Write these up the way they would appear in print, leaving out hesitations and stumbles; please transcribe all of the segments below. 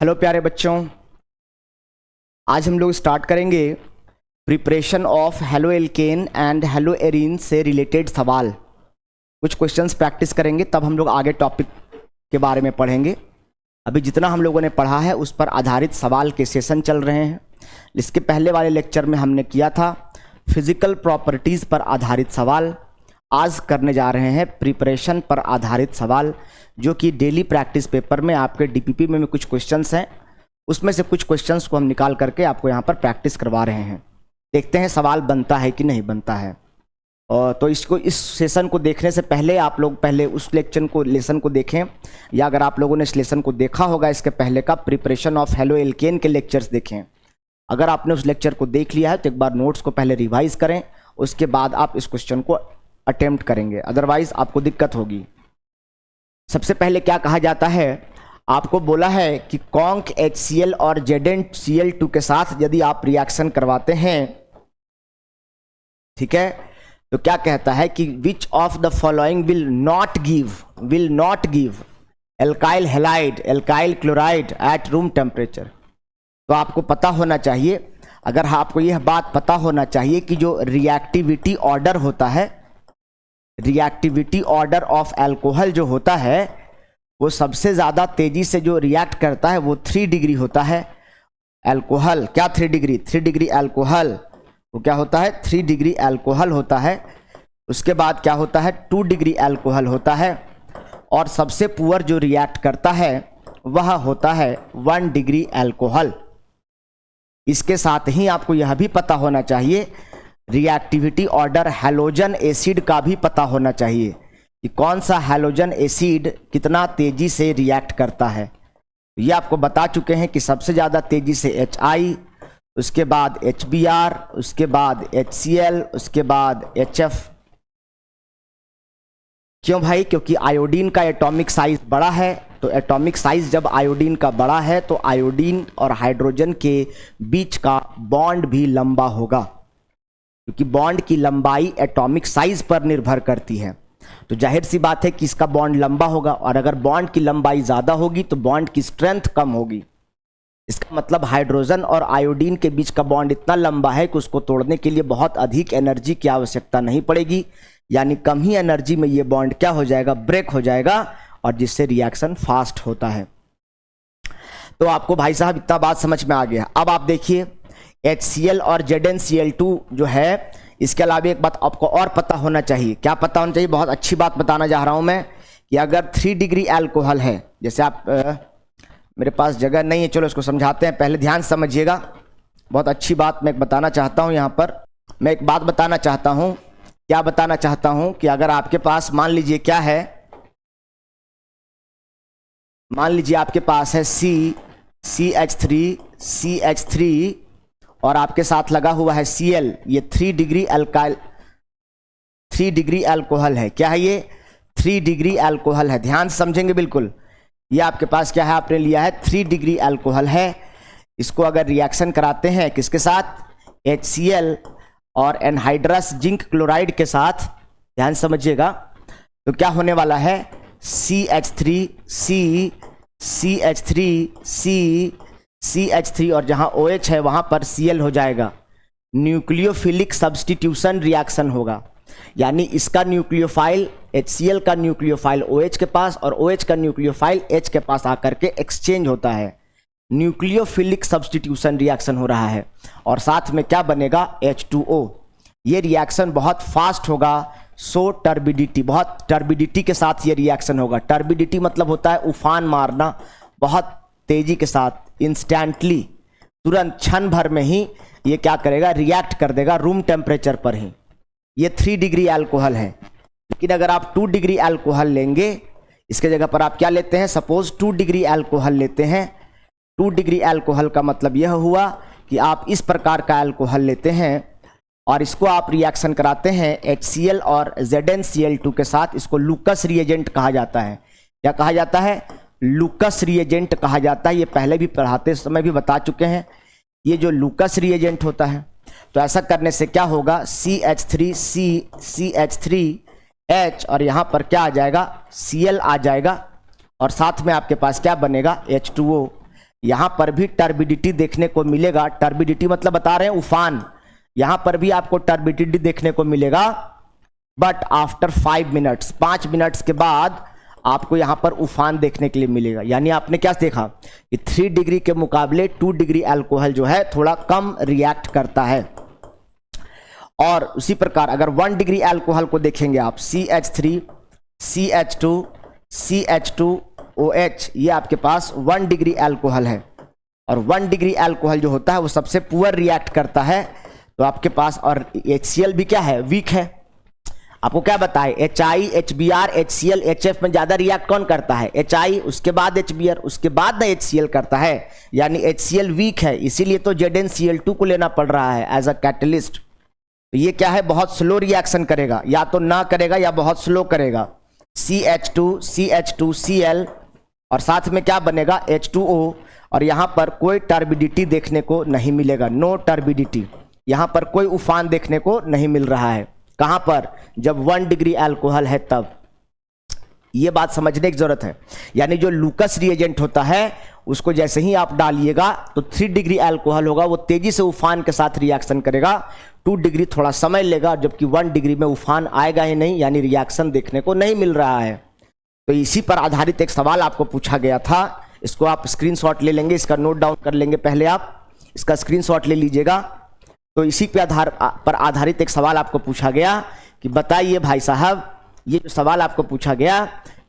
Hello प्यारे बच्चों, आज हम लोग स्टार्ट करेंगे preparation of halo alkane and hello arene से रिलेटेड सवाल। कुछ क्वेश्चंस प्रैक्टिस करेंगे, तब हम लोग आगे टॉपिक के बारे में पढ़ेंगे। अभी जितना हम लोगों ने पढ़ा है उस पर आधारित सवाल के सेशन चल रहे हैं। इसके पहले वाले लेक्चर में हमने किया था फिजिकल प्रॉपर्टीज़ पर आधारित सवाल। आज करने जा रहे हैं प्रिपरेशन पर आधारित सवाल, जो कि डेली प्रैक्टिस पेपर में आपके डीपीपी में कुछ क्वेश्चंस हैं, उसमें से कुछ क्वेश्चंस को हम निकाल करके आपको यहाँ पर प्रैक्टिस करवा रहे हैं। देखते हैं सवाल बनता है कि नहीं बनता है। और तो इस सेशन को देखने से पहले आप लोग पहले उस लेसन को देखें, या अगर आप लोगों ने इस लेसन को देखा होगा इसके पहले का प्रिपरेशन ऑफ हेलो एल्केन के लेक्चर्स देखें। अगर आपने उस लेक्चर को देख लिया है तो एक बार नोट्स को पहले रिवाइज करें, उसके बाद आप इस क्वेश्चन को अटेम्प्ट करेंगे, अदरवाइज आपको दिक्कत होगी। सबसे पहले क्या कहा जाता है, आपको बोला है कि कॉन्क HCl और ZnCl2 के साथ यदि आप रिएक्शन करवाते हैं, ठीक है, तो क्या कहता है कि विच of the following will not give alkyl halide alkyl chloride at room temperature. तो आपको पता होना चाहिए, अगर आपको यह बात पता होना चाहिए कि जो रिएक्टिविटी ऑर्डर होता है, रिएक्टिविटी ऑर्डर ऑफ अल्कोहल जो होता है, वो सबसे ज़्यादा तेज़ी से जो रिएक्ट करता है वो 3 डिग्री होता है। अल्कोहल क्या 3 डिग्री अल्कोहल, वो क्या होता है 3 डिग्री अल्कोहल होता है। उसके बाद क्या होता है 2 डिग्री अल्कोहल होता है, और सबसे पुअर जो रिएक्ट करता है वह होता है 1 डिग्री अल्कोहल। इसके साथ ही आपको यह भी पता होना चाहिए, रिएक्टिविटी ऑर्डर हैलोजन एसिड का भी पता होना चाहिए कि कौन सा हैलोजन एसिड कितना तेजी से रिएक्ट करता है। ये आपको बता चुके हैं कि सबसे ज़्यादा तेजी से HI, उसके बाद HBr, उसके बाद HCl, उसके बाद HF। क्यों भाई? क्योंकि आयोडीन का एटॉमिक साइज बड़ा है, तो एटॉमिक साइज जब आयोडीन का बड़ा है तो आयोडीन और हाइड्रोजन के बीच का बॉन्ड भी लंबा होगा, क्योंकि बॉन्ड की लंबाई एटॉमिक साइज पर निर्भर करती है। तो जाहिर सी बात है कि इसका बॉन्ड लंबा होगा, और अगर बॉन्ड की लंबाई ज़्यादा होगी तो बॉन्ड की स्ट्रेंथ कम होगी। इसका मतलब हाइड्रोजन और आयोडीन के बीच का बॉन्ड इतना लंबा है कि उसको तोड़ने के लिए बहुत अधिक एनर्जी की आवश्यकता नहीं पड़ेगी, यानी कम ही एनर्जी में ये बॉन्ड क्या हो जाएगा, ब्रेक हो जाएगा, और जिससे रिएक्शन फास्ट होता है। तो आपको भाई साहब इतना बात समझ में आ गया। अब आप देखिए HCl और ZnCl2 जो है, इसके अलावा एक बात आपको और पता होना चाहिए। क्या पता होना चाहिए? बहुत अच्छी बात बताना चाह रहा हूं मैं, कि अगर 3 डिग्री अल्कोहल है, जैसे आप मेरे पास जगह नहीं है, चलो इसको समझाते हैं, पहले ध्यान समझिएगा। बहुत अच्छी बात मैं बताना चाहता हूं यहाँ पर। मैं एक बात बताना चाहता हूं, क्या बताना चाहता हूं कि अगर आपके पास मान लीजिए क्या है, मान लीजिए आपके पास है CH3 और आपके साथ लगा हुआ है Cl, ये 3 डिग्री अल्कोहल है। क्या है ये? 3 डिग्री अल्कोहल है। ध्यान से समझेंगे बिल्कुल। ये आपके पास क्या है, आपने लिया है 3 डिग्री अल्कोहल है। इसको अगर रिएक्शन कराते हैं किसके साथ, HCl और एनहाइड्रस जिंक क्लोराइड के साथ, ध्यान समझिएगा, तो क्या होने वाला है CH3 और जहां OH है वहां पर Cl हो जाएगा। न्यूक्लियोफिलिक सब्स्टिट्यूशन रिएक्शन होगा, यानी इसका न्यूक्लियोफाइल HCl का न्यूक्लियोफाइल OH के पास और OH का न्यूक्लियोफाइल H के पास आकर के एक्सचेंज होता है। न्यूक्लियोफिलिक सब्स्टिट्यूशन रिएक्शन हो रहा है, और साथ में क्या बनेगा H2O। ये रिएक्शन बहुत फास्ट होगा, सो टर्बिडिटी, बहुत टर्बिडिटी के साथ ये रिएक्शन होगा। टर्बिडिटी मतलब होता है उफान मारना, बहुत तेजी के साथ, इंस्टेंटली, तुरंत क्षण भर में ही ये क्या करेगा, रिएक्ट कर देगा रूम टेम्परेचर पर ही। ये 3 डिग्री अल्कोहल है। लेकिन अगर आप 2 डिग्री अल्कोहल लेंगे, इसके जगह पर आप क्या लेते हैं, सपोज 2 डिग्री अल्कोहल लेते हैं। 2 डिग्री अल्कोहल का मतलब यह हुआ कि आप इस प्रकार का अल्कोहल लेते हैं और इसको आप रिएक्शन कराते हैं HCl और ZnCl2 के साथ। इसको लूकस रिएजेंट कहा जाता है। क्या कहा जाता है? लूकस रिएजेंट कहा जाता है। ये पहले भी पढ़ाते समय भी बता चुके हैं, ये जो लूकस रिएजेंट होता है। तो ऐसा करने से क्या होगा, CH3H और यहाँ पर क्या आ जाएगा, Cl आ जाएगा, और साथ में आपके पास क्या बनेगा, H2O। यहां पर भी टर्बिडिटी देखने को मिलेगा। टर्बिडिटी मतलब बता रहे हैं उफान, यहां पर भी आपको टर्बिडिटी देखने को मिलेगा, बट आफ्टर 5 मिनट्स, 5 मिनट्स के बाद आपको यहां पर उफान देखने के लिए मिलेगा। यानी आपने क्या देखा कि 3 डिग्री के मुकाबले 2 डिग्री अल्कोहल जो है थोड़ा कम रिएक्ट करता है। और उसी प्रकार अगर 1 डिग्री अल्कोहल को देखेंगे आप, CH3, CH2, CH2OH, ये आपके पास 1 डिग्री अल्कोहल है। और 1 डिग्री अल्कोहल जो होता है वो सबसे पुअर रिएक्ट करता है। तो आपके पास, और HCl भी क्या है, वीक है। आपको क्या बताए, HI, HBr, HCl, HF में ज्यादा रिएक्ट कौन करता है, HI, उसके बाद HBr, उसके बाद ना HCl करता है। यानी HCl वीक है, इसीलिए तो ZnCl2 को लेना पड़ रहा है एज अ कैटलिस्ट। तो ये क्या है, बहुत स्लो रिएक्शन करेगा, या तो ना करेगा या बहुत स्लो करेगा। CH2, CH2Cl, और साथ में क्या बनेगा, H2O। और यहां पर कोई टर्बिडिटी देखने को नहीं मिलेगा, नो टर्बिडिटी। यहां पर कोई उफान देखने को नहीं मिल रहा है। कहां पर, जब 1 डिग्री अल्कोहल है तब। ये बात समझने की जरूरत है। यानी जो लूकस रिएजेंट होता है उसको जैसे ही आप डालिएगा तो 3 डिग्री अल्कोहल होगा, वो तेजी से उफान के साथ रिएक्शन करेगा। 2 डिग्री थोड़ा समय लेगा, जबकि 1 डिग्री में उफान आएगा ही नहीं, यानी रिएक्शन देखने को नहीं मिल रहा है। तो इसी पर आधारित एक सवाल आपको पूछा गया था। इसको आप स्क्रीनशॉट ले लेंगे, इसका नोट डाउन कर लेंगे, पहले आप इसका स्क्रीनशॉट ले लीजिएगा। तो इसी पे पर आधारित एक सवाल आपको पूछा गया कि बताइए भाई साहब, ये जो सवाल आपको पूछा गया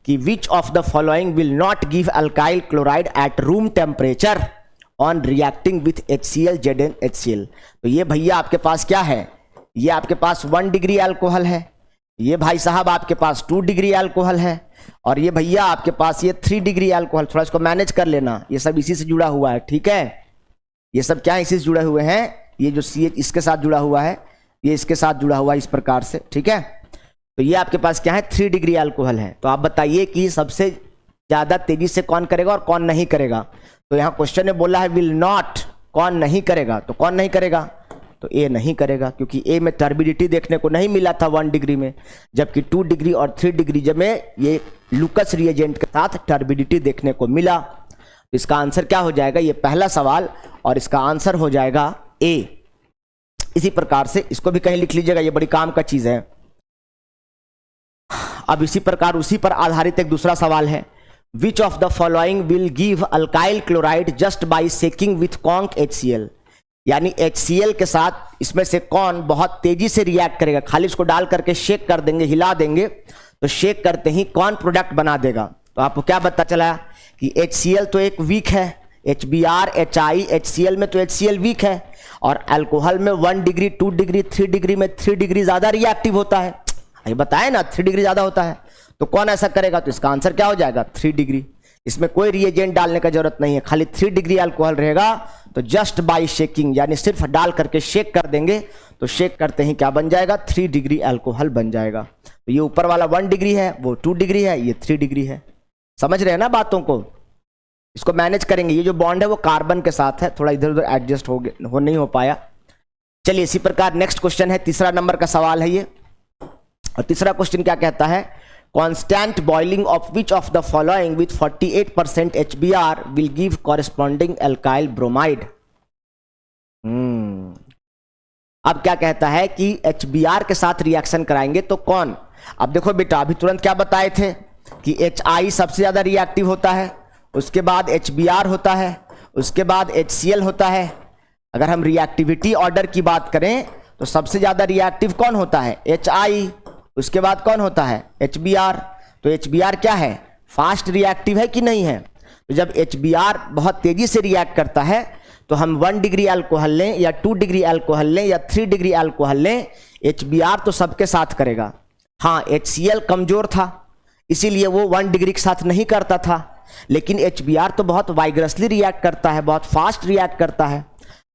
कि विच of the following will not give alkyl chloride at room temperature on reacting with HCl, ZnHCl। तो ये भैया आपके पास क्या है, ये आपके पास 1 डिग्री अल्कोहल है, ये भाई साहब आपके पास 2 डिग्री अल्कोहल है, और ये भैया आपके पास ये 3 डिग्री अल्कोहल। थोड़ा इसको मैनेज कर लेना, ये सब इसी से जुड़ा हुआ है, ठीक है। ये सब क्या इसी से जुड़े हुए हैं, ये जो CH इसके साथ जुड़ा हुआ है, ये इसके साथ जुड़ा हुआ है, इस प्रकार से, ठीक है। तो ये आपके पास क्या है, 3 डिग्री अल्कोहल है। तो आप बताइए कि सबसे ज्यादा तेजी से कौन करेगा और कौन नहीं करेगा। तो यहाँ क्वेश्चन में बोला है विल नॉट, कौन नहीं करेगा, तो कौन नहीं करेगा, तो A नहीं करेगा, क्योंकि A में टर्बिडिटी देखने को नहीं मिला था 1 डिग्री में, जबकि 2 डिग्री और 3 डिग्री जब में ये लूकस रिएजेंट के साथ टर्बिडिटी देखने को मिला। तो इसका आंसर क्या हो जाएगा, ये पहला सवाल, और इसका आंसर हो जाएगा A। इसी प्रकार से इसको भी कहीं लिख लीजिएगा, ये बड़ी काम का चीज है। अब इसी प्रकार उसी पर आधारित एक दूसरा सवाल है, विच of the following will give alkyl chloride just by shaking with conc HCl। यानी HCl के साथ इसमें से कौन बहुत तेजी से रिएक्ट करेगा, खाली इसको डाल करके शेक कर देंगे, हिला देंगे, तो शेक करते ही कौन प्रोडक्ट बना देगा। तो आपको क्या पता चला कि HCl तो एक वीक है, HBr, HI, HCl में तो HCl वीक है, और अल्कोहल में 1 डिग्री, 2 डिग्री, 3 डिग्री में 3 डिग्री ज्यादा रिएक्टिव होता है। ये बताए ना, 3 डिग्री ज्यादा होता है, तो कौन ऐसा करेगा। तो इसका आंसर क्या हो जाएगा, 3 डिग्री। इसमें कोई रिएजेंट डालने का जरूरत नहीं है, खाली 3 डिग्री अल्कोहल रहेगा। तो जस्ट बाय शेकिंग, यानी सिर्फ डाल करके शेक कर देंगे, तो शेक करते ही क्या बन जाएगा, 3 डिग्री अल्कोहल बन जाएगा। तो ये ऊपर वाला 1 डिग्री है, वो 2 डिग्री है, ये 3 डिग्री है। समझ रहे हैं ना बातों को, इसको मैनेज करेंगे। ये जो बॉन्ड है वो कार्बन के साथ है, थोड़ा इधर उधर एडजस्ट हो नहीं हो पाया। चलिए इसी प्रकार नेक्स्ट क्वेश्चन है, तीसरा नंबर का सवाल है ये। और तीसरा क्वेश्चन क्या कहता है, constant boiling of which of the following with 48% HBr will give corresponding alkyl bromide. अब क्या कहता है कि HBr के साथ रिएक्शन कराएंगे तो कौन। अब देखो बेटा, अभी तुरंत क्या बताए थे कि HI सबसे ज्यादा रिएक्टिव होता है, उसके बाद HBr होता है, उसके बाद HCl होता है। अगर हम रिएक्टिविटी ऑर्डर की बात करें तो सबसे ज्यादा रिएक्टिव कौन होता है, HI, उसके बाद कौन होता है, HBr। तो HBr क्या है, फास्ट रिएक्टिव है कि नहीं है। तो जब HBr बहुत तेजी से रिएक्ट करता है तो हम 1 डिग्री अल्कोहल लें या 2 डिग्री अल्कोहल लें या 3 डिग्री अल्कोहल लें, HBr तो सबके साथ करेगा। हाँ, HCl कमजोर था, इसीलिए वो 1 डिग्री के साथ नहीं करता था, लेकिन HBr तो बहुत वाइग्रसली रिएक्ट करता है, बहुत फास्ट रिएक्ट करता है।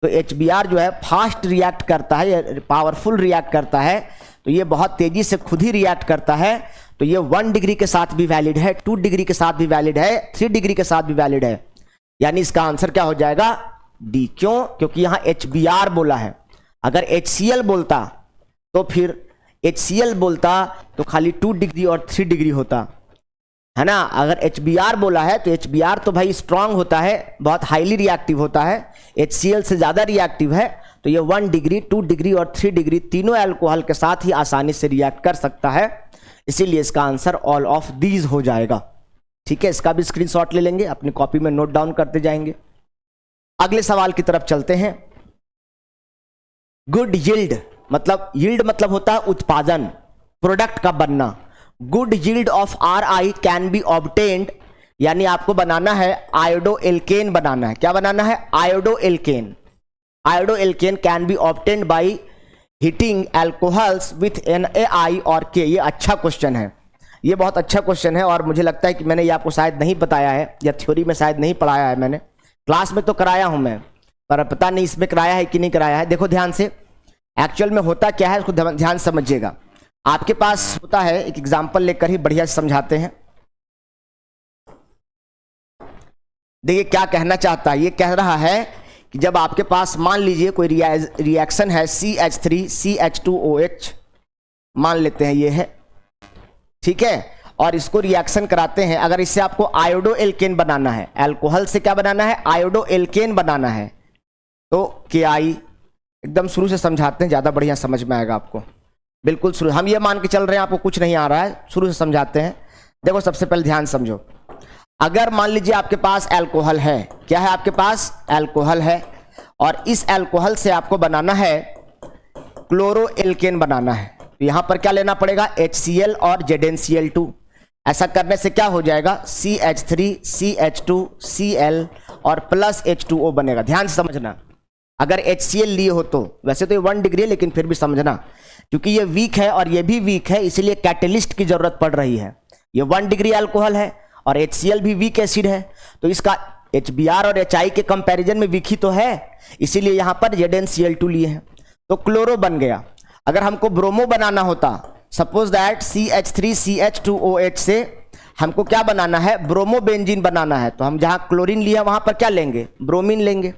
तो HBr जो है फास्ट रिएक्ट करता है, पावरफुल रिएक्ट करता है, तो ये बहुत तेजी से खुद ही रिएक्ट करता है। तो ये 1 डिग्री के साथ भी वैलिड है, 2 डिग्री के साथ भी वैलिड है, 3 डिग्री के साथ भी वैलिड है। यानी इसका आंसर क्या हो जाएगा, डी। क्यों, क्योंकि यहां HBr बोला है। अगर HCl बोलता तो फिर HCl बोलता तो खाली 2 डिग्री और 3 डिग्री होता। है ना। अगर HBr बोला है तो HBr तो भाई स्ट्रांग होता है, बहुत हाईली रिएक्टिव होता है, HCl से ज़्यादा रिएक्टिव है। तो ये 1 डिग्री 2 डिग्री और 3 डिग्री तीनों अल्कोहल के साथ ही आसानी से रिएक्ट कर सकता है, इसीलिए इसका आंसर ऑल ऑफ दीज हो जाएगा। ठीक है, इसका भी स्क्रीनशॉट ले लेंगे, अपनी कॉपी में नोट डाउन करते जाएंगे। अगले सवाल की तरफ चलते हैं। गुड यील्ड मतलब होता है उत्पादन, प्रोडक्ट का बनना। Good yield of Ri can be obtained, यानी आपको बनाना है आयोडो एल्केन बनाना है। क्या बनाना है? Iodo alkane. Iodo alkane can be obtained by heating alcohols with NaI और K। ये अच्छा क्वेश्चन है, ये बहुत अच्छा क्वेश्चन है, और मुझे लगता है कि मैंने ये आपको शायद नहीं बताया है, या थ्योरी में शायद नहीं पढ़ाया है। मैंने क्लास में तो कराया हूं मैं, पर पता नहीं इसमें कराया है कि नहीं कराया है। देखो ध्यान से, एक्चुअल में होता क्या है उसको ध्यान समझिएगा। आपके पास होता है, एक एग्जांपल लेकर ही बढ़िया से समझाते हैं। देखिए क्या कहना चाहता है, ये कह रहा है कि जब आपके पास मान लीजिए कोई रिएक्शन है CH3 CH2OH, मान लेते हैं ये है, ठीक है, और इसको रिएक्शन कराते हैं। अगर इससे आपको आयोडो एल्केन बनाना है, अल्कोहल से क्या बनाना है? आयोडो एल्केन बनाना है, तो KI एकदम शुरू से समझाते हैं, ज़्यादा बढ़िया समझ में आएगा आपको। बिल्कुल शुरू, हम ये मान के चल रहे हैं आपको कुछ नहीं आ रहा है, शुरू से समझाते हैं। देखो सबसे पहले ध्यान समझो, अगर मान लीजिए आपके पास अल्कोहल है, क्या है आपके पास? अल्कोहल है, और इस अल्कोहल से आपको बनाना है क्लोरो एल्केन बनाना है, तो यहां पर क्या लेना पड़ेगा? HCl और ZnCl2। ऐसा करने से क्या हो जाएगा? CH3 CH2 Cl और प्लस H2O बनेगा। ध्यान से समझना, अगर HCl लिए हो तो, वैसे तो ये 1 डिग्री है लेकिन फिर भी समझना, क्योंकि ये वीक है और ये भी वीक है, इसीलिए कैटलिस्ट की जरूरत पड़ रही है। ये 1 डिग्री अल्कोहल है और HCl भी वीक एसिड है, तो इसका HBr और HI के कंपैरिजन में वीक ही तो है, इसीलिए यहां पर ZnCl2 लिए हैं, तो क्लोरो बन गया। अगर हमको ब्रोमो बनाना होता, सपोज दैट CH3 CH2OH से हमको क्या बनाना है? ब्रोमो बेंजीन बनाना है, तो हम जहां क्लोरीन लिया वहां पर क्या लेंगे? ब्रोमीन लेंगे।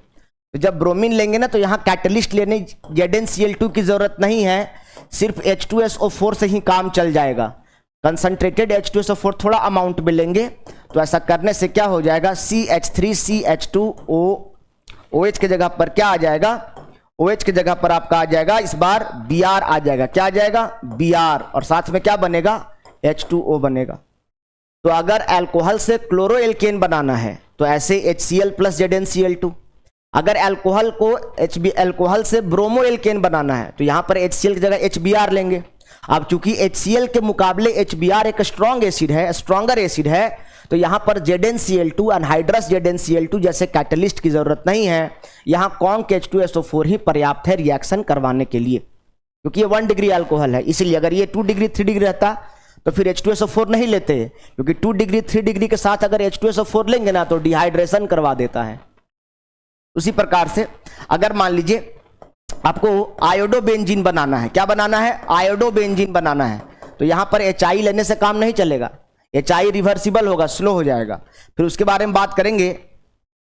तो जब ब्रोमीन लेंगे ना, तो यहां कैटलिस्ट लेने ZnCl2 की जरूरत नहीं है, सिर्फ H2SO4 से ही काम चल जाएगा। कंसंट्रेटेड H2SO4 थोड़ा अमाउंट में लेंगे, तो ऐसा करने से क्या हो जाएगा? CH3 CH2OH के जगह पर क्या आ जाएगा? OH की जगह पर आपका आ जाएगा इस बार Br आ जाएगा। क्या आ जाएगा? Br, और साथ में क्या बनेगा? H2O बनेगा। तो अगर अल्कोहल से क्लोरो एल्केन बनाना है तो ऐसे HCl प्लस ZnCl2। अगर अल्कोहल को अल्कोहल से ब्रोमो एल्केन बनाना है तो यहां पर HCl की जगह HBr लेंगे। अब चूंकि HCl के मुकाबले HBr एक स्ट्रॉन्ग एसिड है, स्ट्रॉन्गर एसिड है, तो यहां पर ZnCl2 अनहाइड्रस ZnCl2 जैसे कैटलिस्ट की जरूरत नहीं है। यहां कॉन्क H2SO4 ही पर्याप्त है रिएक्शन करवाने के लिए, क्योंकि ये 1 डिग्री अल्कोहल है। इसीलिए अगर ये 2 डिग्री 3 डिग्री रहता तो फिर H2SO4 नहीं लेते, क्योंकि 2 डिग्री 3 डिग्री के साथ अगर H2SO4 लेंगे ना तो डिहाइड्रेशन करवा देता है। उसी प्रकार से अगर मान लीजिए आपको आयोडो बेंजीन बनाना है, क्या बनाना है? आयोडो बेंजीन बनाना है, तो यहां पर HI लेने से काम नहीं चलेगा, HI रिवर्सिबल होगा, स्लो हो जाएगा। फिर उसके बारे में बात करेंगे।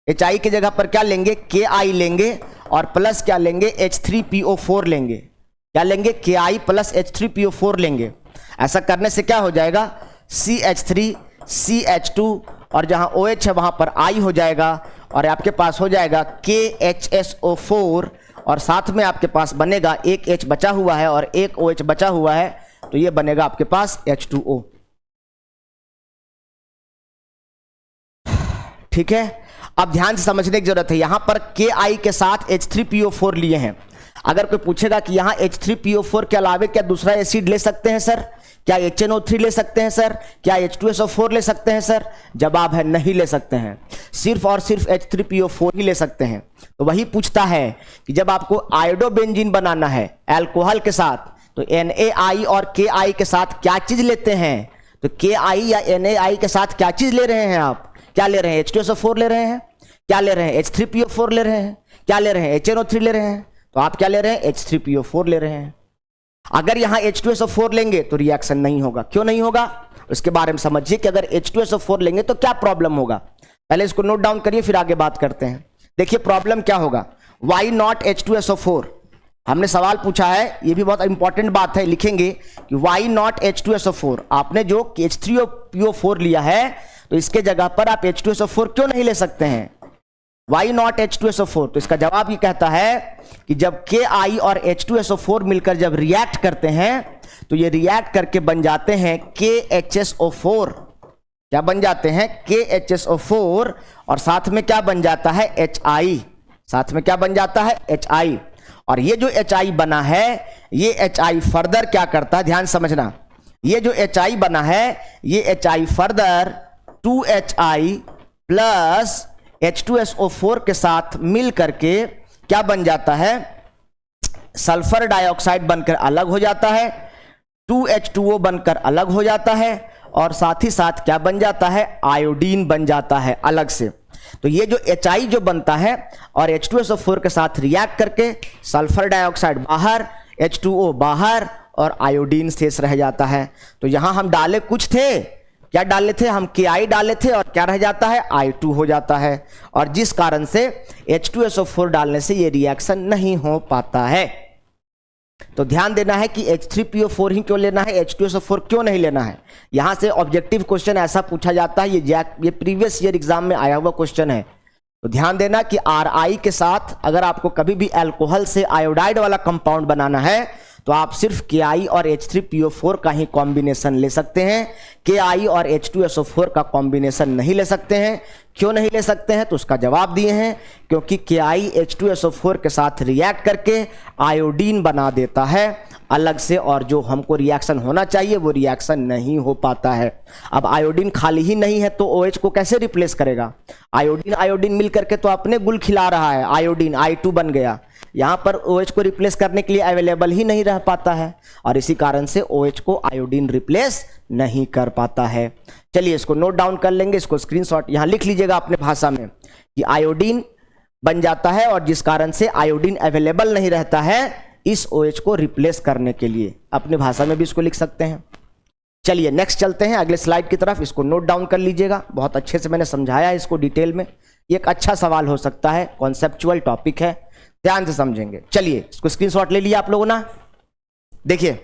HI की जगह पर क्या लेंगे? KI लेंगे, और प्लस क्या लेंगे? H3PO4 लेंगे। क्या लेंगे? KI प्लस H3PO4 लेंगे। ऐसा करने से क्या हो जाएगा? CH3 CH2 और जहां OH है वहां पर I हो जाएगा, और आपके पास हो जाएगा KHSO4, और साथ में आपके पास बनेगा एक H बचा हुआ है और एक OH बचा हुआ है, तो ये बनेगा आपके पास H2O। ठीक है, अब ध्यान से समझने की जरूरत है। यहां पर KI के साथ H3PO4 लिए हैं। अगर कोई पूछेगा कि यहां H3PO4 के अलावे क्या दूसरा एसिड ले सकते हैं सर? क्या HNO3 ले सकते हैं सर? क्या H2SO4 ले सकते हैं सर? जवाब है नहीं ले सकते हैं, सिर्फ और सिर्फ H3PO4 ही ले सकते हैं। तो वही पूछता है कि जब आपको आयोडो बेंजीन बनाना है अल्कोहल के साथ, तो NaI और KI के साथ क्या चीज लेते हैं? तो KI या NaI के साथ क्या चीज ले रहे हैं आप? क्या ले रहे हैं? H2SO4 ले रहे हैं। क्या ले रहे हैं? H3PO4 ले रहे हैं। क्या ले रहे हैं? HNO3 ले रहे हैं। तो आप क्या ले रहे हैं? H3PO4 ले रहे हैं। अगर यहां H2SO4 लेंगे तो रिएक्शन नहीं होगा। क्यों नहीं होगा? उसके बारे में समझिए कि अगर H2SO4 लेंगे तो क्या प्रॉब्लम होगा। पहले इसको नोट डाउन करिए, फिर आगे बात करते हैं। देखिए प्रॉब्लम क्या होगा। Why not H2SO4? हमने सवाल पूछा है, ये भी बहुत इंपॉर्टेंट बात है, लिखेंगे कि वाई नॉट H2SO4। आपने जो H3PO4 लिया है तो इसके जगह पर आप H2SO4 क्यों नहीं ले सकते हैं? Why not H2SO4? तो इसका जवाब ये कहता है कि जब Ki और H2SO4 मिलकर जब रिएक्ट करते हैं तो ये रिएक्ट करके बन जाते हैं KHSO4। क्या बन जाते हैं? KHSO4। और साथ में क्या बन जाता है? HI। साथ में क्या बन जाता है? HI। और ये जो HI बना है, ये HI फर्दर क्या करता है, ध्यान समझना, ये जो HI बना है, ये HI further 2HI plus H2SO4 के साथ मिल करके क्या बन जाता है? सल्फर डाइऑक्साइड बनकर अलग हो जाता है, 2H2O बनकर अलग हो जाता है, और साथ ही साथ क्या बन जाता है? आयोडीन बन जाता है अलग से। तो ये जो HI जो बनता है और H2SO4 के साथ रिएक्ट करके सल्फर डाइऑक्साइड बाहर, H2O बाहर और आयोडीन शेष रह जाता है। तो यहां हम डाले कुछ थे, क्या डाले थे? हम Ki डाले थे और क्या रह जाता है? I2 हो जाता है। और जिस कारण से H2SO4 डालने से ये रिएक्शन नहीं हो पाता है। तो ध्यान देना है कि H3PO4 ही क्यों लेना है, H2SO4 क्यों नहीं लेना है। यहां से ऑब्जेक्टिव क्वेश्चन ऐसा पूछा जाता है, ये प्रीवियस ईयर एग्जाम में आया हुआ क्वेश्चन है। तो ध्यान देना कि Ri के साथ अगर आपको कभी भी अल्कोहल से आयोडाइड वाला कंपाउंड बनाना है तो आप सिर्फ Ki और H3PO4 का ही कॉम्बिनेशन ले सकते हैं। Ki और H2SO4 का कॉम्बिनेशन नहीं ले सकते हैं। क्यों नहीं ले सकते हैं? तो उसका जवाब दिए हैं, क्योंकि Ki H2SO4 के साथ रिएक्ट करके आयोडीन बना देता है अलग से, और जो हमको रिएक्शन होना चाहिए वो रिएक्शन नहीं हो पाता है। अब आयोडीन खाली ही नहीं है तो OH को कैसे रिप्लेस करेगा? आयोडीन आयोडीन मिल करके तो अपने गुल खिला रहा है, आयोडीन I2 बन गया। यहां पर OH को रिप्लेस करने के लिए अवेलेबल ही नहीं रह पाता है, और इसी कारण से OH को आयोडीन रिप्लेस नहीं कर पाता है। चलिए इसको नोट डाउन कर लेंगे, इसको स्क्रीनशॉट यहां लिख लीजिएगा अपने भाषा में कि आयोडीन बन जाता है, और जिस कारण से आयोडीन अवेलेबल नहीं रहता है इस OH को रिप्लेस करने के लिए। अपने भाषा में भी इसको लिख सकते हैं। चलिए नेक्स्ट चलते हैं अगले स्लाइड की तरफ, इसको नोट डाउन कर लीजिएगा। बहुत अच्छे से मैंने समझाया है इसको डिटेल में, ये एक अच्छा सवाल हो सकता है, कॉन्सेप्चुअल टॉपिक है, ध्यान से समझेंगे। चलिए इसको स्क्रीनशॉट ले लिया आप लोगों ने। देखिए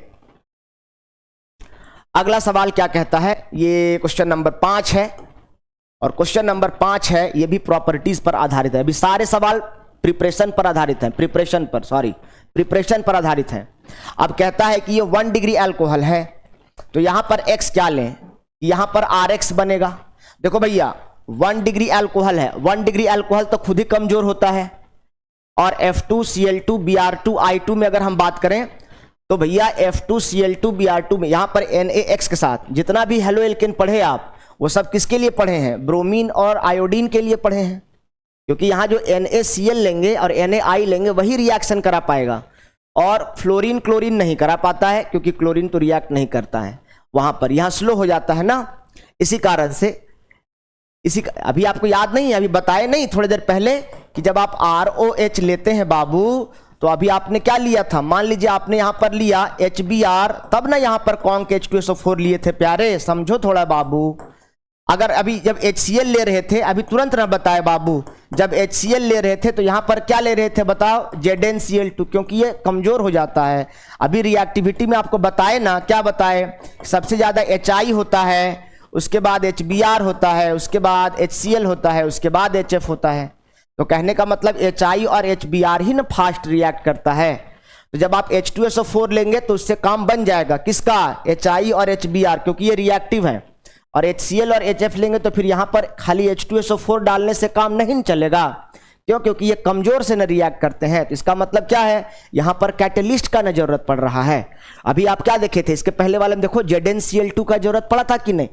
अगला सवाल क्या कहता है, ये क्वेश्चन नंबर 5 है, और क्वेश्चन नंबर 5 है ये भी प्रॉपर्टीज पर आधारित है। अभी सारे सवाल प्रिपरेशन पर आधारित हैं, प्रिपरेशन पर आधारित है। अब कहता है कि ये 1 डिग्री अल्कोहल है, तो यहां पर X क्या लें? यहां पर RX बनेगा। देखो भैया 1 डिग्री अल्कोहल है, 1 डिग्री अल्कोहल तो खुद ही कमजोर होता है, और F2Cl2Br2I2 में अगर हम बात करें तो भैया F2Cl2Br2 में यहां पर NaX के साथ जितना भी हेलो एल्केन पढ़े आप, वो सब किसके लिए पढ़े हैं? ब्रोमीन और आयोडीन के लिए पढ़े हैं, क्योंकि यहां जो NaCl लेंगे और NaI लेंगे वही रिएक्शन करा पाएगा, और फ्लोरीन क्लोरीन नहीं करा पाता है, क्योंकि क्लोरीन तो रिएक्ट नहीं करता है वहां पर, यहां स्लो हो जाता है ना। इसी कारण से अभी आपको याद नहीं है, अभी बताए नहीं थोड़ी देर पहले कि जब आप ROH लेते हैं बाबू, तो अभी आपने क्या लिया था? मान लीजिए आपने यहां पर लिया HBr, तब ना यहां पर कॉन्क H2SO4 लिए थे प्यारे, समझो थोड़ा बाबू। अगर अभी जब HCl ले रहे थे, अभी तुरंत ना बताए बाबू, जब HCl ले रहे थे तो यहां पर क्या ले रहे थे बताओ? ZnCl2, क्योंकि ये कमजोर हो जाता है। अभी रिएक्टिविटी में आपको बताए ना, क्या बताए? सबसे ज्यादा HI होता है, उसके बाद HBr होता है, उसके बाद HCl होता है, उसके बाद HF होता है। तो कहने का मतलब HI और HBr ही ना फास्ट रिएक्ट करता है। तो जब आप H2SO4 लेंगे तो उससे काम बन जाएगा, किसका? HI और HBr, क्योंकि ये रिएक्टिव है। और HCl और HF लेंगे तो फिर यहां पर खाली H2SO4 डालने से काम नहीं चलेगा, क्यों? क्योंकि ये कमजोर से न रिएक्ट करते हैं। तो इसका मतलब क्या है? यहां पर कैटलिस्ट का न जरूरत पड़ रहा है। अभी आप क्या देखे थे इसके पहले वाले में? देखो ZnCl2 का जरूरत पड़ा था कि नहीं?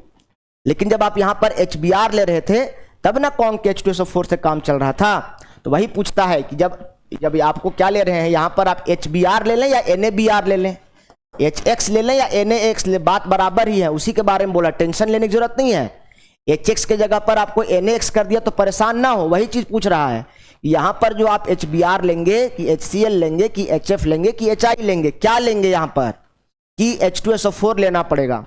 लेकिन जब आप यहां पर HBr ले रहे थे तब ना कॉन्क H2SO4 से काम चल रहा था। तो वही पूछता है कि जब आपको क्या ले रहे हैं, यहां पर आप HBr ले लें या NaBr ले लें, HX ले लें या NaX ले, बात बराबर ही है, उसी के बारे में बोला, टेंशन लेने की जरूरत नहीं है। HX के जगह पर आपको NaX कर दिया तो परेशान ना हो, वही चीज पूछ रहा है। यहां पर जो आप HBr लेंगे कि HCl लेंगे कि HF लेंगे कि HI लेंगे, क्या लेंगे यहां पर? कि H2SO4 लेना पड़ेगा।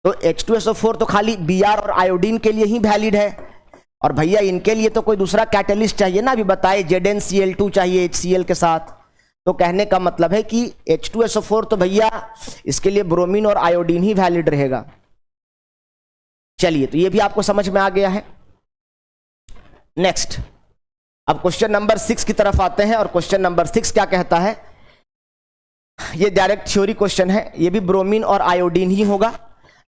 तो H2SO4 तो खाली Br और आयोडीन के लिए ही वैलिड है, और भैया इनके लिए तो कोई दूसरा कैटलिस्ट चाहिए ना। अभी बताए ZnCl2 चाहिए HCl के साथ, तो कहने का मतलब है कि H2SO4 तो भैया इसके लिए ब्रोमीन और आयोडीन ही वैलिड रहेगा। चलिए, तो ये भी आपको समझ में आ गया है। नेक्स्ट, अब क्वेश्चन नंबर 6 की तरफ आते हैं, और क्वेश्चन नंबर 6 क्या कहता है, ये डायरेक्ट थ्योरी क्वेश्चन है, ये भी ब्रोमीन और आयोडीन ही होगा।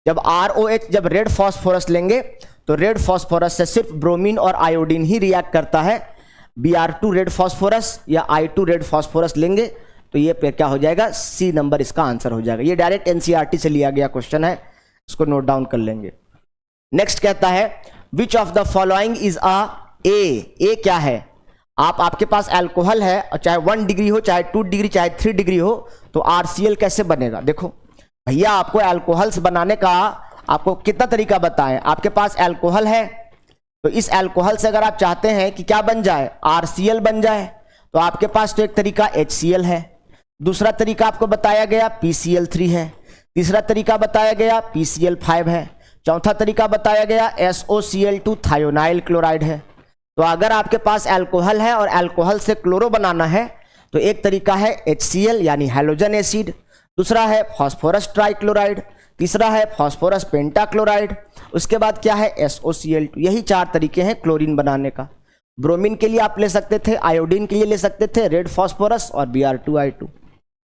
जब ROH जब रेड फास्फोरस लेंगे तो रेड फास्फोरस से सिर्फ ब्रोमीन और आयोडीन ही रिएक्ट करता है। Br2 रेड फास्फोरस या I2 रेड फास्फोरस लेंगे तो ये पे क्या हो जाएगा, सी नंबर इसका आंसर हो जाएगा। ये डायरेक्ट NCERT से लिया गया क्वेश्चन है, इसको नोट डाउन कर लेंगे। नेक्स्ट कहता है विच of the following is a क्या है, आपके पास अल्कोहल है और चाहे 1 डिग्री हो, चाहे 2 डिग्री, चाहे 3 डिग्री हो, तो RCl कैसे बनेगा। देखो भैया, आपको अल्कोहल्स बनाने का आपको कितना तरीका बताएं। आपके पास अल्कोहल है तो इस अल्कोहल से अगर आप चाहते हैं कि क्या बन जाए, RCl बन जाए, तो आपके पास तो एक तरीका HCl है, दूसरा तरीका आपको बताया गया PCl3 है, तीसरा तरीका बताया गया PCl5 है, चौथा तरीका बताया गया SOCl2 थायोनाइल क्लोराइड है। तो अगर आपके पास अल्कोहल है और अल्कोहल से क्लोरो बनाना है तो एक तरीका है HCl यानी हैलोजन एसिड, दूसरा है फास्फोरस ट्राइक्लोराइड, तीसरा है फास्फोरस पेंटाक्लोराइड, उसके बाद क्या है SOCl2। यही 4 तरीके हैं क्लोरीन बनाने का। ब्रोमीन के लिए आप ले सकते थे, आयोडीन के लिए ले सकते थे रेड फास्फोरस और Br2I2।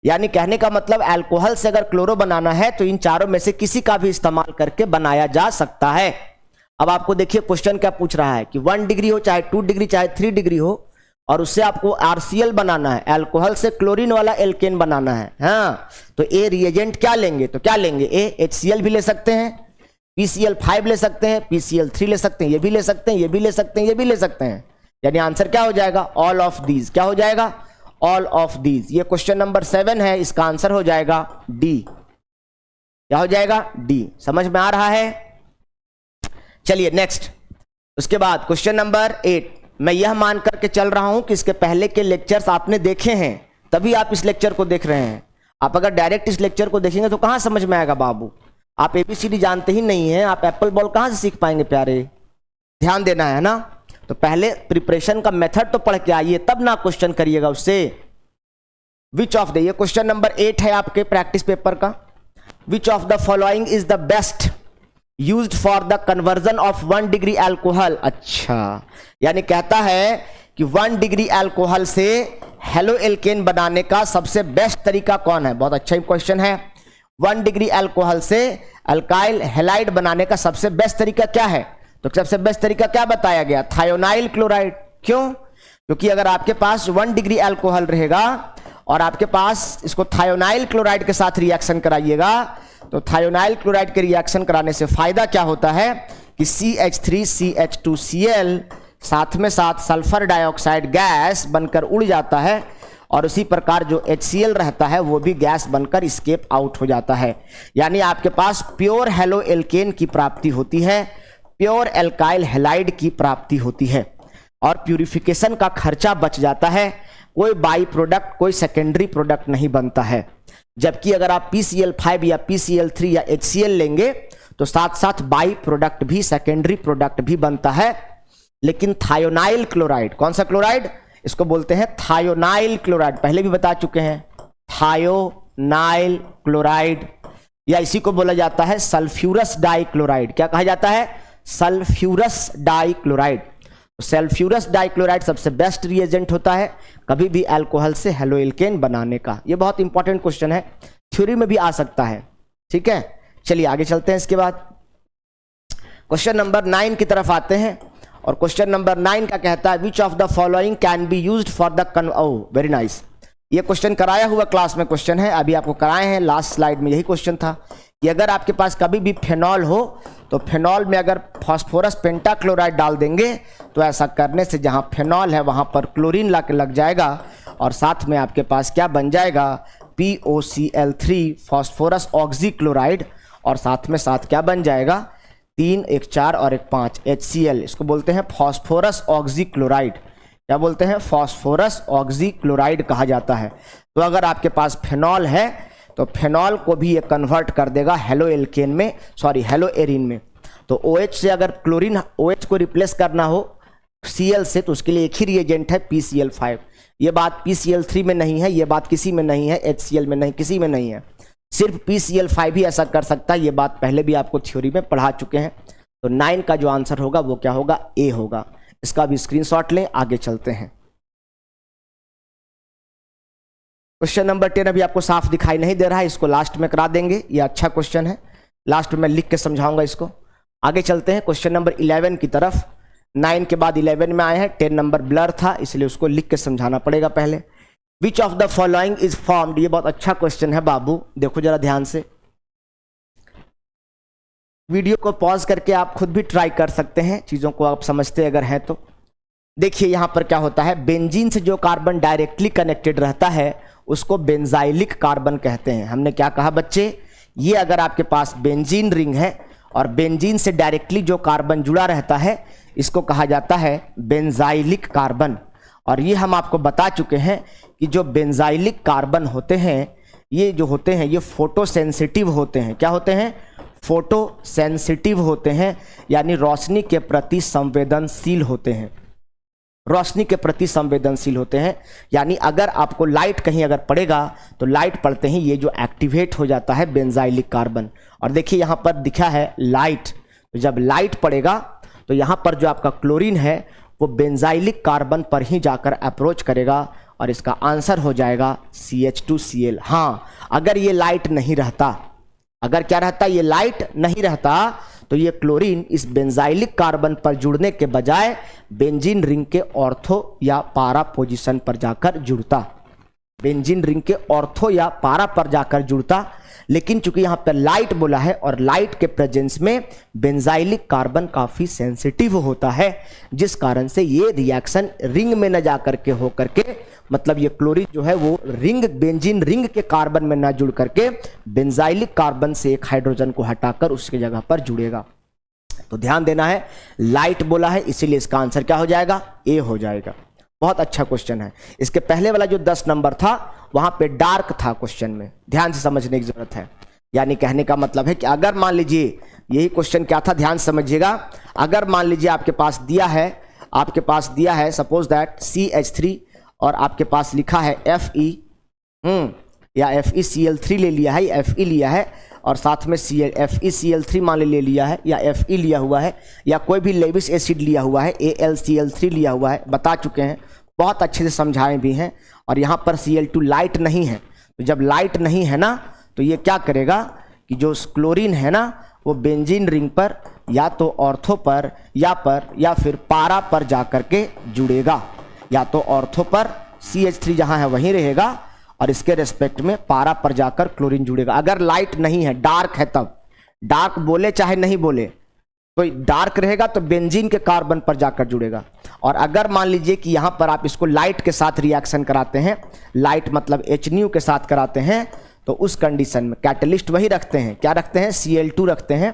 यानी कहने का मतलब अल्कोहल से अगर क्लोरो बनाना है तो इन चारों में से किसी का भी इस्तेमाल करके बनाया जा सकता है। अब आपको देखिए क्वेश्चन क्या पूछ रहा है कि 1 डिग्री हो, चाहे 2 डिग्री, चाहे 3 डिग्री हो, और उससे आपको RCl बनाना है, अल्कोहल से क्लोरीन वाला एल्केन बनाना है। हाँ, तो ए रिएजेंट क्या लेंगे, तो क्या लेंगे, ए HCl भी ले सकते हैं, PCl5 ले सकते हैं, PCl3 ले सकते हैं, ये भी ले सकते हैं, ये भी ले सकते हैं, ये भी ले सकते हैं। यानी आंसर क्या हो जाएगा, ऑल ऑफ दीज। क्या हो जाएगा, ऑल ऑफ दीज। ये क्वेश्चन नंबर 7 है, इसका आंसर हो जाएगा डी। क्या हो जाएगा, डी। समझ में आ रहा है। चलिए नेक्स्ट, उसके बाद क्वेश्चन नंबर 8। मैं यह मान करके चल रहा हूं कि इसके पहले के लेक्चर्स आपने देखे हैं, तभी आप इस लेक्चर को देख रहे हैं। आप अगर डायरेक्ट इस लेक्चर को देखेंगे तो कहां समझ में आएगा बाबू। आप ABCD जानते ही नहीं है, आप एप्पल बॉल कहां से सीख पाएंगे प्यारे। ध्यान देना है ना। तो पहले प्रिपरेशन का मेथड तो पढ़ के आइए, तब ना क्वेश्चन करिएगा उससे। विच ऑफ द, ये क्वेश्चन नंबर 8 है आपके प्रैक्टिस पेपर का। विच of the following is the best used for the conversion of 1 degree alcohol. अच्छा, यानी कहता है कि 1 डिग्री अल्कोहल से हेलो एल्केन बनाने का सबसे बेस्ट तरीका कौन है। बहुत अच्छा क्वेश्चन है। 1 डिग्री अल्कोहल से अल्काइल हैलाइड बनाने का सबसे बेस्ट तरीका क्या है, तो सबसे बेस्ट तरीका क्या बताया गया, थायोनाइल क्लोराइड। क्यों, क्योंकि अगर आपके पास 1 डिग्री अल्कोहल रहेगा और आपके पास इसको थायोनाइल क्लोराइड के साथ रिएक्शन कराइएगा, तो थायोनाइल क्लोराइड के रिएक्शन कराने से फायदा क्या होता है कि CH3CH2Cl साथ में साथ सल्फर डाइऑक्साइड गैस बनकर उड़ जाता है, और उसी प्रकार जो HCl रहता है वो भी गैस बनकर स्केप आउट हो जाता है। यानी आपके पास प्योर हेलो एल्केन की प्राप्ति होती है, प्योर एल्काइल हैलाइड की प्राप्ति होती है, और प्यूरिफिकेशन का खर्चा बच जाता है। कोई बाई प्रोडक्ट, कोई सेकेंडरी प्रोडक्ट नहीं बनता है। जबकि अगर आप PCl5 या PCl3 या HCl लेंगे तो साथ साथ बाई प्रोडक्ट भी, सेकेंडरी प्रोडक्ट भी बनता है। लेकिन थायोनाइल क्लोराइड, कौन सा क्लोराइड, इसको बोलते हैं थायोनाइल क्लोराइड, पहले भी बता चुके हैं। थायोनाइल क्लोराइड, या इसी को बोला जाता है सल्फ्यूरस डाइक्लोराइड। क्या कहा जाता है, सल्फ्यूरस डाइक्लोराइड। सल्फ्यूरस डाइक्लोराइड सबसे बेस्ट रिएजेंट होता है कभी भी अल्कोहल से हेलो एल्केन बनाने का। ये बहुत इंपॉर्टेंट क्वेश्चन है, थ्योरी में भी आ सकता है। ठीक है, चलिए आगे चलते हैं। इसके बाद क्वेश्चन नंबर 9 की तरफ आते हैं, और क्वेश्चन नंबर 9 का कहता है विच of the following can be used for the very nice. ये क्वेश्चन कराया हुआ क्लास में क्वेश्चन है, अभी आपको कराए हैं, लास्ट स्लाइड में यही क्वेश्चन था कि अगर आपके पास कभी भी फेनॉल हो तो फेनॉल में अगर फास्फोरस पेंटाक्लोराइड डाल देंगे तो ऐसा करने से जहां फेनॉल है वहां पर क्लोरीन ला के लग जाएगा, और साथ में आपके पास क्या बन जाएगा, POCl3 फास्फोरस ऑक्सीक्लोराइड, और साथ में साथ क्या बन जाएगा, 3 एक 4 और एक 5 HCl। इसको बोलते हैं फास्फोरस ऑक्सीक्लोराइड। क्या बोलते हैं, फास्फोरस ऑक्सीक्लोराइड कहा जाता है। तो अगर आपके पास फेनॉल है तो फेनॉल को भी ये कन्वर्ट कर देगा हेलो एल्केन में, सॉरी हेलो एरिन में। तो OH से अगर क्लोरीन, OH को रिप्लेस करना हो Cl से, तो उसके लिए एक ही रिएजेंट है PCl5। ये बात PCl3 में नहीं है, ये बात किसी में नहीं है, HCl में नहीं, किसी में नहीं है, सिर्फ PCl5 ही ऐसा कर सकता है। ये बात पहले भी आपको थ्योरी में पढ़ा चुके हैं। तो 9 का जो आंसर होगा वो क्या होगा, ए होगा। इसका भी स्क्रीनशॉट लें, आगे चलते हैं। क्वेश्चन नंबर 10 अभी आपको साफ दिखाई नहीं दे रहा है, इसको लास्ट में करा देंगे। ये अच्छा क्वेश्चन है, लास्ट में मैं लिख के समझाऊंगा इसको। आगे चलते हैं क्वेश्चन नंबर 11 की तरफ। 9 के बाद 11 में आए हैं, 10 नंबर ब्लर था इसलिए उसको लिख के समझाना पड़ेगा पहले। विच of the following is formed, ये बहुत अच्छा क्वेश्चन है बाबू, देखो जरा ध्यान से। वीडियो को पॉज करके आप खुद भी ट्राई कर सकते हैं, चीजों को आप समझते अगर हैं तो। देखिए यहां पर क्या होता है, बेंजीन से जो कार्बन डायरेक्टली कनेक्टेड रहता है उसको बेंजाइलिक कार्बन कहते हैं। हमने क्या कहा बच्चे, ये अगर आपके पास बेंजीन रिंग है और बेंजीन से डायरेक्टली जो कार्बन जुड़ा रहता है इसको कहा जाता है बेंजाइलिक कार्बन। और ये हम आपको बता चुके हैं कि जो बेंजाइलिक कार्बन होते हैं, ये जो होते हैं ये फोटो सेंसिटिव होते हैं। क्या होते हैं, फोटो सेंसिटिव होते हैं, यानी रोशनी के प्रति संवेदनशील होते हैं। रोशनी के प्रति संवेदनशील होते हैं, यानी अगर आपको लाइट कहीं अगर पड़ेगा तो लाइट पड़ते ही ये जो एक्टिवेट हो जाता है बेंजाइलिक कार्बन। और देखिए यहाँ पर दिखा है लाइट, तो जब लाइट पड़ेगा तो यहाँ पर जो आपका क्लोरीन है वो बेंजाइलिक कार्बन पर ही जाकर अप्रोच करेगा और इसका आंसर हो जाएगा CH2Cl। हाँ, अगर ये लाइट नहीं रहता, अगर क्या रहता, ये लाइट नहीं रहता तो ये क्लोरीन इस बेंजाइलिक कार्बन पर जुड़ने के बजाय बेंजीन रिंग के ऑर्थो या पारा पोजीशन पर जाकर जुड़ता, बेंजीन रिंग के ऑर्थो या पारा पर जाकर जुड़ता। लेकिन चूंकि यहाँ पर लाइट बोला है और लाइट के प्रेजेंस में बेंजाइलिक कार्बन काफी सेंसिटिव होता है, जिस कारण से ये रिएक्शन रिंग में न जाकर के हो करके, मतलब ये क्लोरीन जो है वो रिंग, बेंजीन रिंग के कार्बन में ना जुड़ करके बेंजाइलिक कार्बन से एक हाइड्रोजन को हटाकर उसकी जगह पर जुड़ेगा। तो ध्यान देना है, लाइट बोला है इसीलिए इसका आंसर क्या हो जाएगा, ए हो जाएगा। बहुत अच्छा क्वेश्चन है। इसके पहले वाला जो 10 नंबर था वहां पे डार्क था क्वेश्चन में, ध्यान से समझने की जरूरत है। यानी कहने का मतलब है कि अगर मान लीजिए, यही क्वेश्चन क्या था, ध्यान समझिएगा। अगर मान लीजिए आपके पास दिया है सपोज दैट CH3 और आपके पास लिखा है Fe या FeCl3 ले लिया है, या Fe लिया है और साथ में FeCl3 मान ले लिया है, या Fe लिया हुआ है, या कोई भी लेविस एसिड लिया हुआ है, AlCl3 लिया हुआ है, बता चुके हैं, बहुत अच्छे से समझाए भी हैं। और यहाँ पर Cl2 लाइट नहीं है, तो जब लाइट नहीं है ना तो ये क्या करेगा कि जो क्लोरीन है ना वो बेंजीन रिंग पर या तो ऑर्थो पर या फिर पारा पर जाकर के जुड़ेगा। या तो ऑर्थो पर CH3 जहाँ है वहीं रहेगा और इसके रेस्पेक्ट में पारा पर जाकर क्लोरीन जुड़ेगा। अगर लाइट नहीं है, डार्क है, तब डार्क बोले चाहे नहीं बोले, तो डार्क रहेगा तो बेंजीन के कार्बन पर जाकर जुड़ेगा। और अगर मान लीजिए कि यहाँ पर आप इसको लाइट के साथ रिएक्शन कराते हैं, लाइट मतलब H के साथ कराते हैं, तो उस कंडीशन में कैटलिस्ट वही रखते हैं, क्या रखते हैं, Cl2 रखते हैं।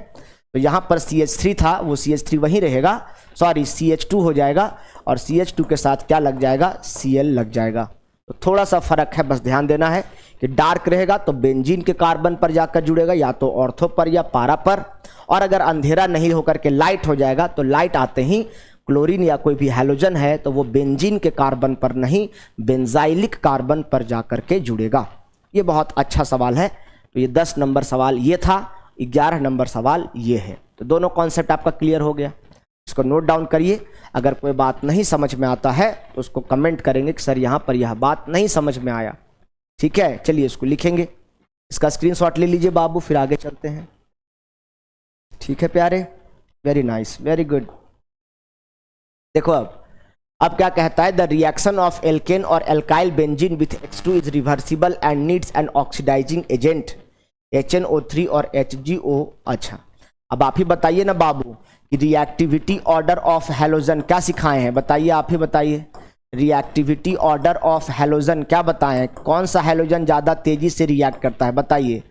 तो यहाँ पर CH3 था, वो CH3 वहीं रहेगा, सॉरी CH2 हो जाएगा और CH2 के साथ क्या लग जाएगा, Cl लग जाएगा। तो थोड़ा सा फर्क है, बस ध्यान देना है कि डार्क रहेगा तो बेंजीन के कार्बन पर जाकर जुड़ेगा, या तो ऑर्थो पर या पारा पर। और अगर अंधेरा नहीं होकर के लाइट हो जाएगा तो लाइट आते ही क्लोरीन या कोई भी हैलोजन है तो वो बेंजीन के कार्बन पर नहीं, बेंजाइलिक कार्बन पर जाकर के जुड़ेगा। ये बहुत अच्छा सवाल है। तो ये 10 नंबर सवाल ये था, 11 नंबर सवाल ये है। तो दोनों कॉन्सेप्ट आपका क्लियर हो गया, इसको नोट डाउन करिए। अगर कोई बात नहीं समझ में आता है तो उसको कमेंट करेंगे कि सर यहाँ पर यह बात नहीं समझ में आया, ठीक है। चलिए इसको लिखेंगे, इसका स्क्रीनशॉट ले लीजिए बाबू, फिर आगे चलते हैं। ठीक है प्यारे, वेरी नाइस, वेरी गुड। देखो अब क्या कहता है, द रिएक्शन ऑफ एल्केन और alkyl benzene with H2 is reversible and needs an oxidising agent HNO3 और HGO। अच्छा, अब आप ही बताइए ना बाबू कि रिएक्टिविटी ऑर्डर ऑफ हैलोजन क्या सिखाए हैं, बताइए, आप ही बताइए। रिएक्टिविटी ऑर्डर ऑफ हैलोजन क्या बताएं हैं, कौन सा हैलोजन ज़्यादा तेजी से रिएक्ट करता है, बताइए,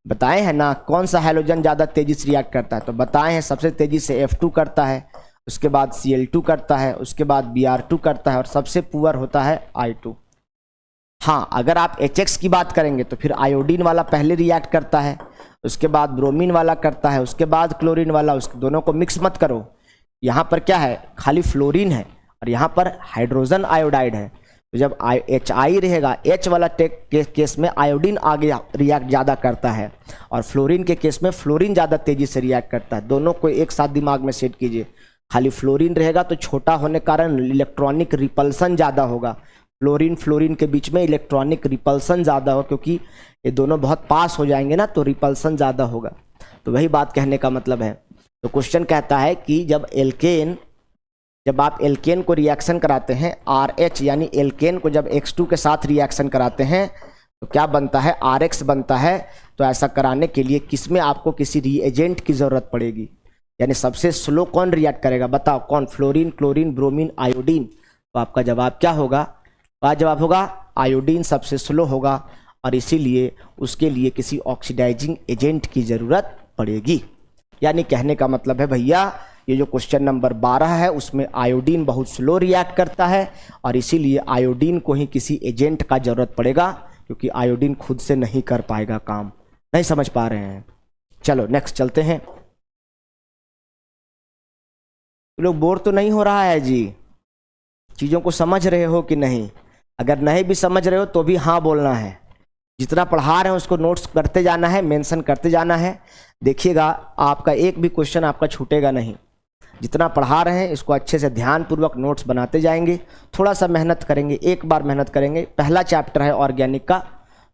बताए हैं ना, कौन सा हैलोजन ज़्यादा तेजी से रिएक्ट करता है। तो बताए हैं सबसे तेजी से F2 करता है, उसके बाद Cl2 करता है, उसके बाद Br2 करता है और सबसे पुअर होता है I2। हाँ, अगर आप HX की बात करेंगे तो फिर आयोडीन वाला पहले रिएक्ट करता है, उसके बाद ब्रोमीन वाला करता है, उसके बाद क्लोरीन वाला, उसके दोनों को मिक्स मत करो, यहाँ पर क्या है, खाली फ्लोरीन है और यहाँ पर हाइड्रोजन आयोडाइड है। तो जब HI रहेगा, H वाला केस में आयोडीन आगे रिएक्ट ज़्यादा करता है और फ्लोरीन के केस में फ्लोरीन ज़्यादा तेज़ी से रिएक्ट करता है। दोनों को एक साथ दिमाग में सेट कीजिए। खाली फ्लोरीन रहेगा तो छोटा होने के कारण इलेक्ट्रॉनिक रिपल्सन ज़्यादा होगा, फ्लोरीन के बीच में इलेक्ट्रॉनिक रिपल्सन ज़्यादा होगा, क्योंकि ये दोनों बहुत पास हो जाएंगे ना, तो रिपल्सन ज़्यादा होगा। तो वही बात कहने का मतलब है। तो क्वेश्चन कहता है कि जब आप एल्केन को रिएक्शन कराते हैं RH, यानी एल्केन को जब X2 के साथ रिएक्शन कराते हैं तो क्या बनता है, RX बनता है। तो ऐसा कराने के लिए किसमें आपको किसी रिएजेंट की ज़रूरत पड़ेगी, यानी सबसे स्लो कौन रिएक्ट करेगा, बताओ कौन, फ्लोरीन, क्लोरीन, ब्रोमीन, आयोडीन। तो आपका जवाब क्या होगा, आपका जवाब होगा आयोडीन सबसे स्लो होगा और इसीलिए उसके लिए किसी ऑक्सीडाइजिंग एजेंट की ज़रूरत पड़ेगी। यानी कहने का मतलब है भैया, ये जो क्वेश्चन नंबर 12 है उसमें आयोडीन बहुत स्लो रिएक्ट करता है और इसीलिए आयोडीन को ही किसी एजेंट का ज़रूरत पड़ेगा, क्योंकि आयोडीन खुद से नहीं कर पाएगा काम। नहीं समझ पा रहे हैं? चलो नेक्स्ट चलते हैं। लोग बोर तो नहीं हो रहा है जी, चीज़ों को समझ रहे हो कि नहीं? अगर नहीं भी समझ रहे हो तो भी हाँ बोलना है। जितना पढ़ा रहे हैं उसको नोट्स करते जाना है, मेंशन करते जाना है। देखिएगा आपका एक भी क्वेश्चन आपका छूटेगा नहीं। जितना पढ़ा रहे हैं इसको अच्छे से ध्यानपूर्वक नोट्स बनाते जाएंगे। थोड़ा सा मेहनत करेंगे, एक बार मेहनत करेंगे। पहला चैप्टर है ऑर्गेनिक का,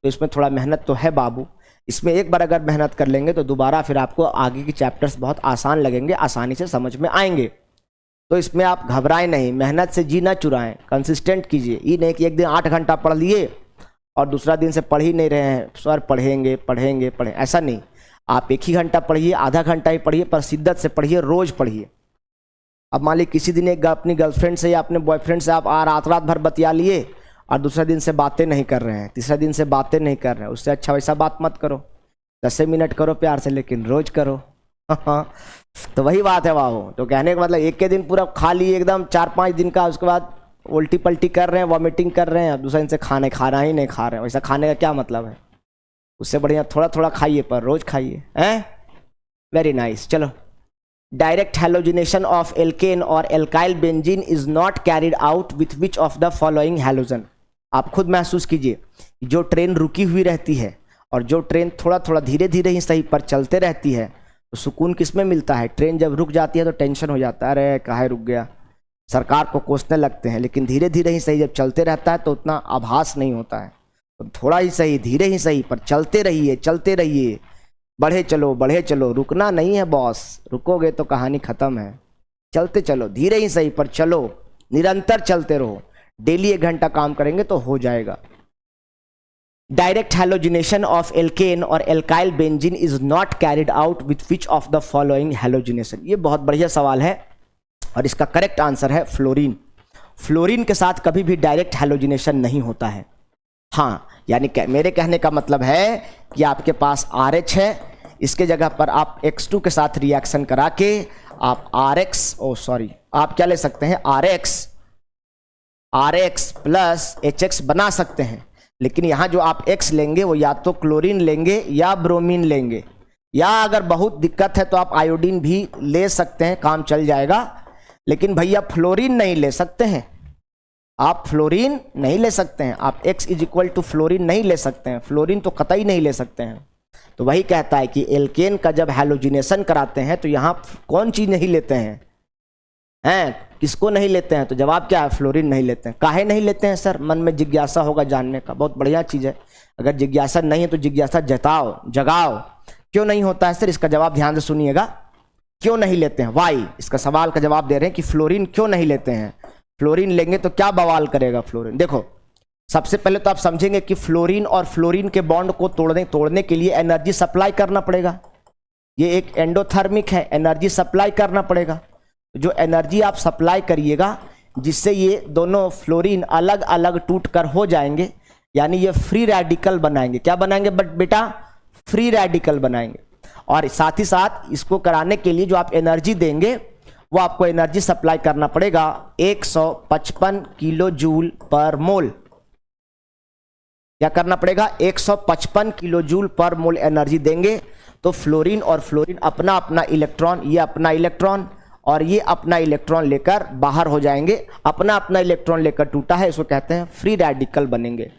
तो इसमें थोड़ा मेहनत तो है बाबू। इसमें एक बार अगर मेहनत कर लेंगे तो दोबारा फिर आपको आगे की चैप्टर्स बहुत आसान लगेंगे, आसानी से समझ में आएंगे। तो इसमें आप घबराएं नहीं, मेहनत से जी ना चुराएं, कंसिस्टेंट कीजिए। ये नहीं कि एक दिन 8 घंटा पढ़ लिए और दूसरा दिन से पढ़ ही नहीं रहे हैं, सर पढ़ेंगे, ऐसा नहीं। आप एक ही घंटा पढ़िए, आधा घंटा ही पढ़िए, पर शिद्दत से पढ़िए, रोज़ पढ़िए। अब मान लीजिए किसी दिन एक अपनी गर्लफ्रेंड से या अपने बॉयफ्रेंड से आप रात भर बतिया लिए और दूसरे दिन से बातें नहीं कर रहे हैं, तीसरे दिन से बातें नहीं कर रहे हैं, उससे अच्छा वैसा बात मत करो। 10 मिनट करो प्यार से, लेकिन रोज़ करो। तो वही बात है बाबू। तो कहने का मतलब एक के दिन पूरा खा लिए एकदम 4-5 दिन का, उसके बाद उल्टी पल्टी कर रहे हैं, वॉमिटिंग कर रहे हैं, दूसरे दिन से खाना ही नहीं खा रहे हैं। वैसा खाने का क्या मतलब है? उससे बढ़िया थोड़ा थोड़ा खाइए, पर रोज़ खाइए। हैं? Very nice. चलो, डायरेक्ट हैलोजिनेशन ऑफ एल्केन और alkyl benzene is not carried out with which of the following halogen. आप खुद महसूस कीजिए, जो ट्रेन रुकी हुई रहती है और जो ट्रेन थोड़ा थोड़ा धीरे धीरे ही सही पर चलते रहती है, तो सुकून किस में मिलता है? ट्रेन जब रुक जाती है तो टेंशन हो जाता है, अरे काहे रुक गया, सरकार को कोसने लगते हैं। लेकिन धीरे धीरे ही सही जब चलते रहता है तो उतना आभास नहीं होता है। तो थोड़ा ही सही, धीरे ही सही, पर चलते रहिए, बढ़े चलो, रुकना नहीं है बॉस, रुकोगे तो कहानी खत्म है। चलते चलो, धीरे ही सही पर चलो, निरंतर चलते रहो। डेली 1 घंटा काम करेंगे तो हो जाएगा। डायरेक्ट हैलोजिनेशन ऑफ एल्केन और alkyl benzene is not carried out with which of the following halogenation. ये बहुत बढ़िया सवाल है और इसका करेक्ट आंसर है फ्लोरीन। फ्लोरीन के साथ कभी भी डायरेक्ट हैलोजिनेशन नहीं होता है। हाँ, यानी मेरे कहने का मतलब है कि आपके पास RH है, इसके जगह पर आप X2 के साथ रिएक्शन करा के आप आप क्या ले सकते हैं, RX प्लस HX बना सकते हैं। लेकिन यहाँ जो आप X लेंगे वो या तो क्लोरीन लेंगे या ब्रोमीन लेंगे, या अगर बहुत दिक्कत है तो आप आयोडीन भी ले सकते हैं, काम चल जाएगा। लेकिन भैया फ्लोरीन नहीं ले सकते हैं, आप फ्लोरीन नहीं ले सकते हैं, आप X is equal to fluorine नहीं ले सकते हैं, फ्लोरीन तो कतई नहीं ले सकते हैं। तो वही कहता है कि एल्केन का जब हैलोजिनेशन कराते हैं तो यहाँ कौन चीज़ नहीं लेते हैं, किसको नहीं लेते हैं? तो जवाब क्या है, फ्लोरीन नहीं लेते हैं। काहे नहीं लेते हैं सर? मन में जिज्ञासा होगा जानने का, बहुत बढ़िया चीज़ है। अगर जिज्ञासा नहीं है तो जिज्ञासा जगाओ। क्यों नहीं होता है सर? इसका जवाब ध्यान से सुनिएगा। क्यों नहीं लेते हैं, वाई, इसका सवाल का जवाब दे रहे हैं कि फ्लोरीन क्यों नहीं लेते हैं। फ्लोरीन लेंगे तो क्या बवाल करेगा फ्लोरीन। देखो, सबसे पहले तो आप समझेंगे कि फ्लोरीन और फ्लोरीन के बॉन्ड को तोड़ने के लिए एनर्जी सप्लाई करना पड़ेगा। ये एक एंडोथर्मिक है, एनर्जी सप्लाई करना पड़ेगा। जो एनर्जी आप सप्लाई करिएगा जिससे ये दोनों फ्लोरीन अलग अलग टूट कर हो जाएंगे, यानी ये फ्री रेडिकल बनाएंगे। क्या बनाएंगे बेटा? फ्री रेडिकल बनाएंगे। और साथ ही साथ इसको कराने के लिए जो आप एनर्जी देंगे वो आपको एनर्जी सप्लाई करना पड़ेगा 155 किलो जूल पर मोल। क्या करना पड़ेगा? 155 किलो जूल पर मोल एनर्जी देंगे। तो फ्लोरीन और फ्लोरीन अपना अपना इलेक्ट्रॉन, ये अपना इलेक्ट्रॉन और ये अपना इलेक्ट्रॉन लेकर बाहर हो जाएंगे, अपना अपना इलेक्ट्रॉन लेकर टूटा है, इसको कहते हैं फ्री रेडिकल बनेंगे।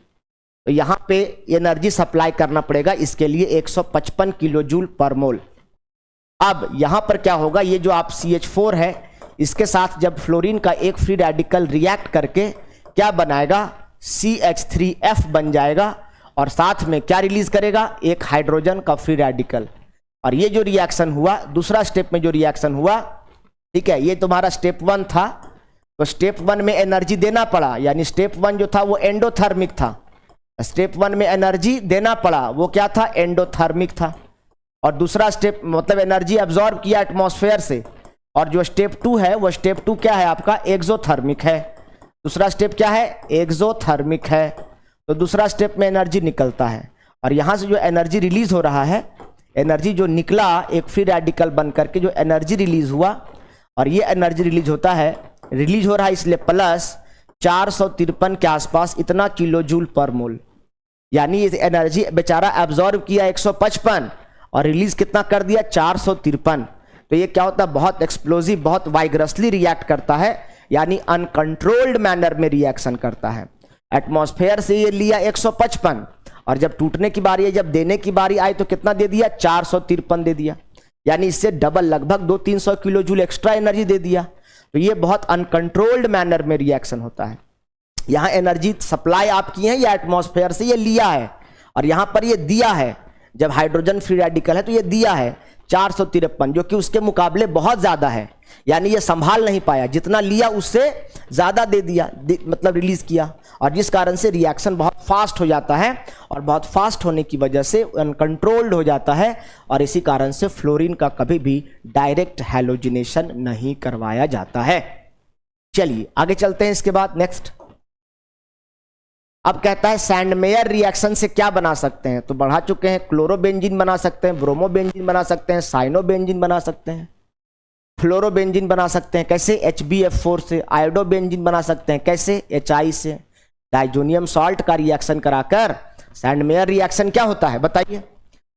तो यहाँ पे एनर्जी सप्लाई करना पड़ेगा इसके लिए 155 किलो जूल पर मोल। अब यहाँ पर क्या होगा, ये जो आप CH4 है इसके साथ जब फ्लोरीन का एक फ्री रेडिकल रिएक्ट करके क्या बनाएगा, CH3F बन जाएगा और साथ में क्या रिलीज करेगा, एक हाइड्रोजन का फ्री रेडिकल। और ये जो रिएक्शन हुआ, दूसरा स्टेप में जो रिएक्शन हुआ, ठीक है, ये तुम्हारा स्टेप 1 था, तो स्टेप 1 में एनर्जी देना पड़ा, यानी स्टेप 1 जो था वो एंडोथर्मिक था। स्टेप 1 में एनर्जी देना पड़ा, वो क्या था, एंडोथर्मिक था। और दूसरा स्टेप मतलब एनर्जी एब्जॉर्ब किया एटमॉस्फेयर से। और जो स्टेप 2 है वो स्टेप 2 क्या है आपका, एक्सोथर्मिक है। दूसरा स्टेप क्या है, एक्सोथर्मिक है। तो दूसरा स्टेप में एनर्जी निकलता है और यहाँ से जो एनर्जी रिलीज हो रहा है, एनर्जी जो निकला एक फ्री रेडिकल बन करके जो एनर्जी रिलीज हुआ, और ये एनर्जी रिलीज होता है, रिलीज हो रहा है इसलिए प्लस 453 के आसपास इतना किलो जूल पर मोल। यानी ये एनर्जी बेचारा एब्जॉर्ब किया 155 और रिलीज कितना कर दिया, 453। तो ये क्या होता है, बहुत एक्सप्लोजिव, बहुत वाइग्रसली रिएक्ट करता है, यानी अनकंट्रोल्ड मैनर में रिएक्शन करता है। एटमॉस्फेयर से ये लिया 155 और जब टूटने की बारी है, जब देने की बारी आई तो कितना दे दिया, 453 दे दिया, यानी इससे डबल लगभग 200-300 किलो जूल एक्स्ट्रा एनर्जी दे दिया। तो ये बहुत अनकंट्रोल्ड मैनर में रिएक्शन होता है। यहाँ एनर्जी सप्लाई आपकी है या एटमॉस्फेयर से ये लिया है, और यहाँ पर ये दिया है, जब हाइड्रोजन फ्री रेडिकल है तो ये दिया है 453, जो कि उसके मुकाबले बहुत ज्यादा है, यानी ये संभाल नहीं पाया, जितना लिया उससे ज्यादा दे दिया, मतलब रिलीज किया, और जिस कारण से रिएक्शन बहुत फास्ट हो जाता है, और बहुत फास्ट होने की वजह से अनकंट्रोल्ड हो जाता है, और इसी कारण से फ्लोरीन का कभी भी डायरेक्ट हैलोजिनेशन नहीं करवाया जाता है। चलिए आगे चलते हैं। इसके बाद नेक्स्ट अब कहता है सैंडमेयर रिएक्शन से क्या बना सकते हैं, तो बढ़ा चुके हैं, क्लोरोबेंजीन बना सकते हैं, ब्रोमोबेंजीन बना सकते हैं, साइनोबेंजीन बना सकते हैं, फ्लोरोबेंजीन बना सकते हैं, कैसे, HbF4 से, आयोडोबेंजीन बना सकते हैं, कैसे, HI से। डाइजोनियम सॉल्ट का रिएक्शन कराकर सैंडमेयर रिएक्शन क्या होता है बताइए,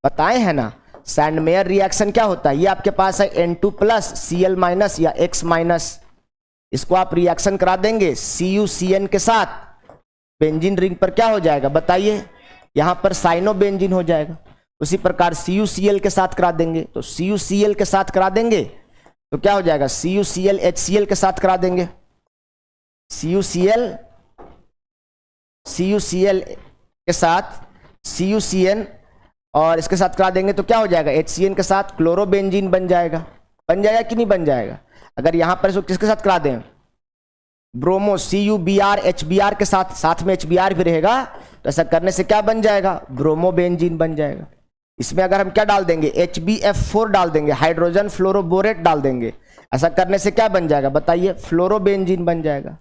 बताए हैं ना। सैंडमेयर रिएक्शन क्या होता है, ये आपके पास है N2+ Cl- या X-, इसको आप रिएक्शन करा देंगे CuCN के साथ, बेंजीन रिंग पर क्या हो जाएगा बताइए, यहां पर साइनोबेंजीन हो जाएगा। उसी प्रकार CuCl के साथ करा देंगे, तो CuCl के साथ करा देंगे तो क्या हो जाएगा, CuCl HCl के साथ करा देंगे, CuCl के साथ CuCN, और इसके साथ करा देंगे तो क्या हो जाएगा, HCN के साथ क्लोरोबेंजीन बन जाएगा। बन जाएगा कि नहीं बन जाएगा। अगर यहां पर इसको किसके साथ करा दें, ब्रोमो CuBr HBr के साथ, साथ में HBr भी रहेगा, तो ऐसा करने से क्या बन जाएगा, ब्रोमोबेंजीन बन जाएगा। इसमें अगर हम क्या डाल देंगे, HbF4 डाल देंगे, हाइड्रोजन फ्लोरोबोरेट डाल देंगे, ऐसा करने से क्या बन जाएगा बताइए, फ्लोरोबेंजीन बन जाएगा।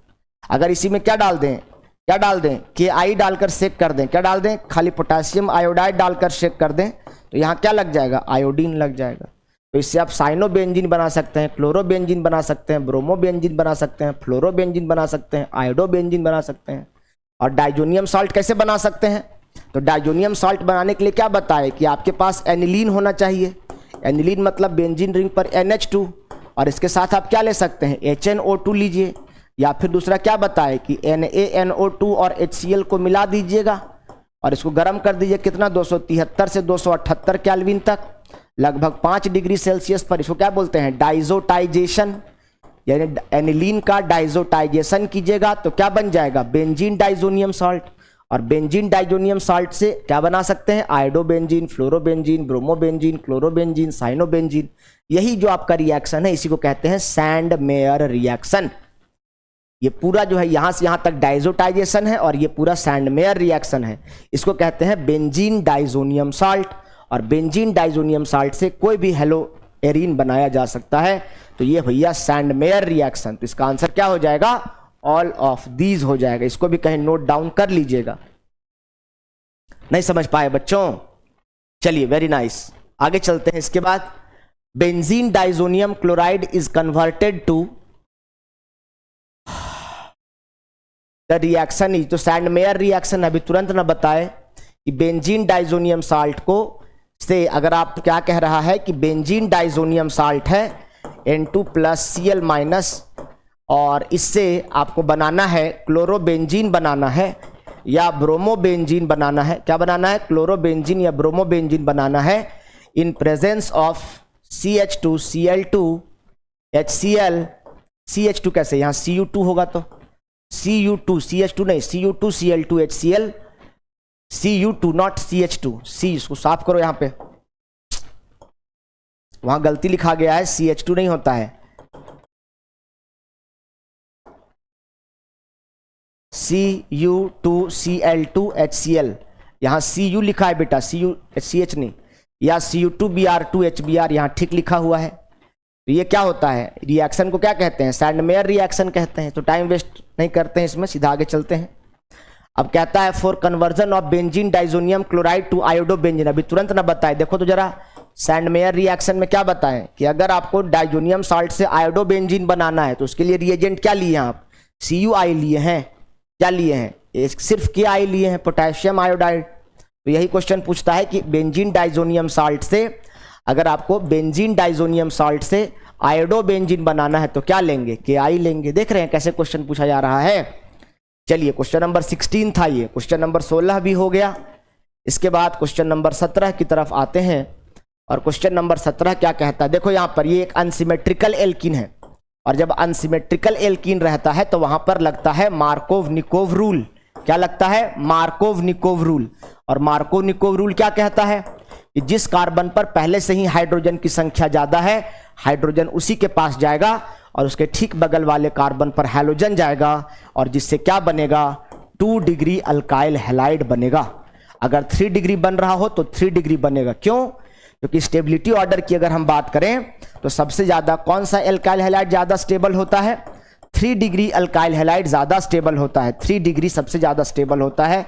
अगर इसी में क्या डाल दें, क्या डाल दें, Ki डालकर शेक कर दें, क्या डाल दें, खाली पोटेशियम आयोडाइड डालकर शेक कर दें, तो यहाँ क्या लग जाएगा, आयोडीन लग जाएगा। तो इससे आप साइनोबेंजीन बना सकते हैं, क्लोरोबेंजीन बना सकते हैं, ब्रोमोबेंजीन बना सकते हैं, फ्लोरोबेंजीन बना सकते हैं, आयोडोबेंजीन बना सकते हैं। और डाइजोनियम सॉल्ट कैसे बना सकते हैं, तो डाइजोनियम सॉल्ट बनाने के लिए क्या बताए कि आपके पास एनिलीन होना चाहिए। एनिलीन मतलब बेंजीन रिंग पर NH2, और इसके साथ आप क्या ले सकते हैं, HNO2 लीजिए, या फिर दूसरा क्या बताए कि NaNO2 और HCl को मिला दीजिएगा और इसको गर्म कर दीजिए, कितना, 273 से 278 केल्विन तक, लगभग 5 डिग्री सेल्सियस पर। इसको क्या बोलते हैं, डाइजोटाइजेशन, यानी एनिलीन का डाइजोटाइजेशन कीजिएगा तो क्या बन जाएगा, बेंजीन डाइजोनियम सॉल्ट। और बेंजीन डाइजोनियम सॉल्ट से क्या बना सकते हैं, iodobenzene, fluorobenzene, bromobenzene, chlorobenzene, cyanobenzene. यही जो आपका रिएक्शन है इसी को कहते हैं सैंडमेयर रिएक्शन। ये पूरा जो है यहां से यहां तक डाइजोटाइजेशन है और ये पूरा सैंडमेयर रिएक्शन है, इसको कहते हैं बेंजीन डाइजोनियम सॉल्ट। और बेंजीन डाइजोनियम सॉल्ट से कोई भी हेलो एरीन बनाया जा सकता है। तो ये भैया सैंडमेयर रिएक्शन, तो इसका आंसर क्या हो जाएगा, ऑल ऑफ दीज हो जाएगा। इसको भी कहीं नोट डाउन कर लीजिएगा। नहीं समझ पाए बच्चों, चलिए वेरी नाइस, आगे चलते हैं। इसके बाद benzene diazonium chloride is converted to the reaction is, तो सैंडमेयर रिएक्शन अभी तुरंत ना बताए कि बेंजीन डाइजोनियम साल्ट को से, अगर आप क्या कह रहा है कि बेंजीन डाइजोनियम साल्ट है, N2 प्लस Cl माइनस, और इससे आपको बनाना है क्लोरोबेंजीन बनाना है या ब्रोमोबेंजीन बनाना है। क्या बनाना है? क्लोरोबेंजीन या ब्रोमोबेंजीन बनाना है in presence of CH2 Cl2 HCl। CH2 कैसे? यहाँ Cu2 होगा तो Cu2 CH2 नहीं, Cu2 Cl2 HCl, Cu2 not CH2। C इसको साफ करो, यहाँ पे वहां गलती लिखा गया है, CH2 नहीं होता है, Cu2 Cl2 HCl। यहाँ Cu लिखा है बेटा, CH नहीं, या Cu2Br2 HBr यहाँ ठीक लिखा हुआ है। तो ये क्या होता है? रिएक्शन को क्या कहते हैं? सैंडमेयर रिएक्शन कहते हैं। तो टाइम वेस्ट नहीं करते हैं इसमें, सीधा आगे चलते हैं। अब कहता है for conversion of benzene diazonium chloride to iodobenzene. अभी तुरंत ना बताए, देखो तो जरा सैंडमेयर रिएक्शन में क्या बताएं कि अगर आपको डाइजोनियम साल्ट से आयोडोबेंजीन बनाना है तो उसके लिए रिएजेंट क्या लिए हैं आप? CuI लिए हैं। क्या लिए हैं? सिर्फ KI लिए हैं, पोटेशियम आयोडाइड। तो यही क्वेश्चन पूछता है कि बेंजीन डाइजोनियम साल्ट से, अगर आपको बेंजीन डाइजोनियम साल्ट से आयोडोबेंजीन बनाना है तो क्या लेंगे? KI लेंगे। देख रहे हैं कैसे क्वेश्चन पूछा जा रहा है। चलिए, क्वेश्चन नंबर 16 था ये, क्वेश्चन नंबर 16 भी हो गया। इसके बाद क्वेश्चन नंबर 17 की तरफ आते हैं, और क्वेश्चन नंबर 17 क्या कहता है? देखो यहाँ पर ये एक अनसिमेट्रिकल एल्कीन है, और जब अनसिमेट्रिकल एल्कीन रहता है तो वहां पर लगता है मार्कोव-निकोव रूल। क्या लगता है? मार्कोव-निकोव रूल। और मार्कोव-निकोव रूल क्या कहता है कि जिस कार्बन पर पहले से ही हाइड्रोजन की संख्या ज्यादा है, हाइड्रोजन उसी के पास जाएगा और उसके ठीक बगल वाले कार्बन पर हैलोजन जाएगा, और जिससे क्या बनेगा? 2 डिग्री अल्काइल हैलाइड बनेगा। अगर 3 डिग्री बन रहा हो तो 3 डिग्री बनेगा। क्यों? क्योंकि स्टेबिलिटी ऑर्डर की अगर हम बात करें तो सबसे ज्यादा कौन सा अल्काइल हैलाइड ज्यादा स्टेबल होता है? 3 डिग्री अल्काइल हैलाइड ज्यादा स्टेबल होता है। 3 डिग्री सबसे ज्यादा स्टेबल होता है।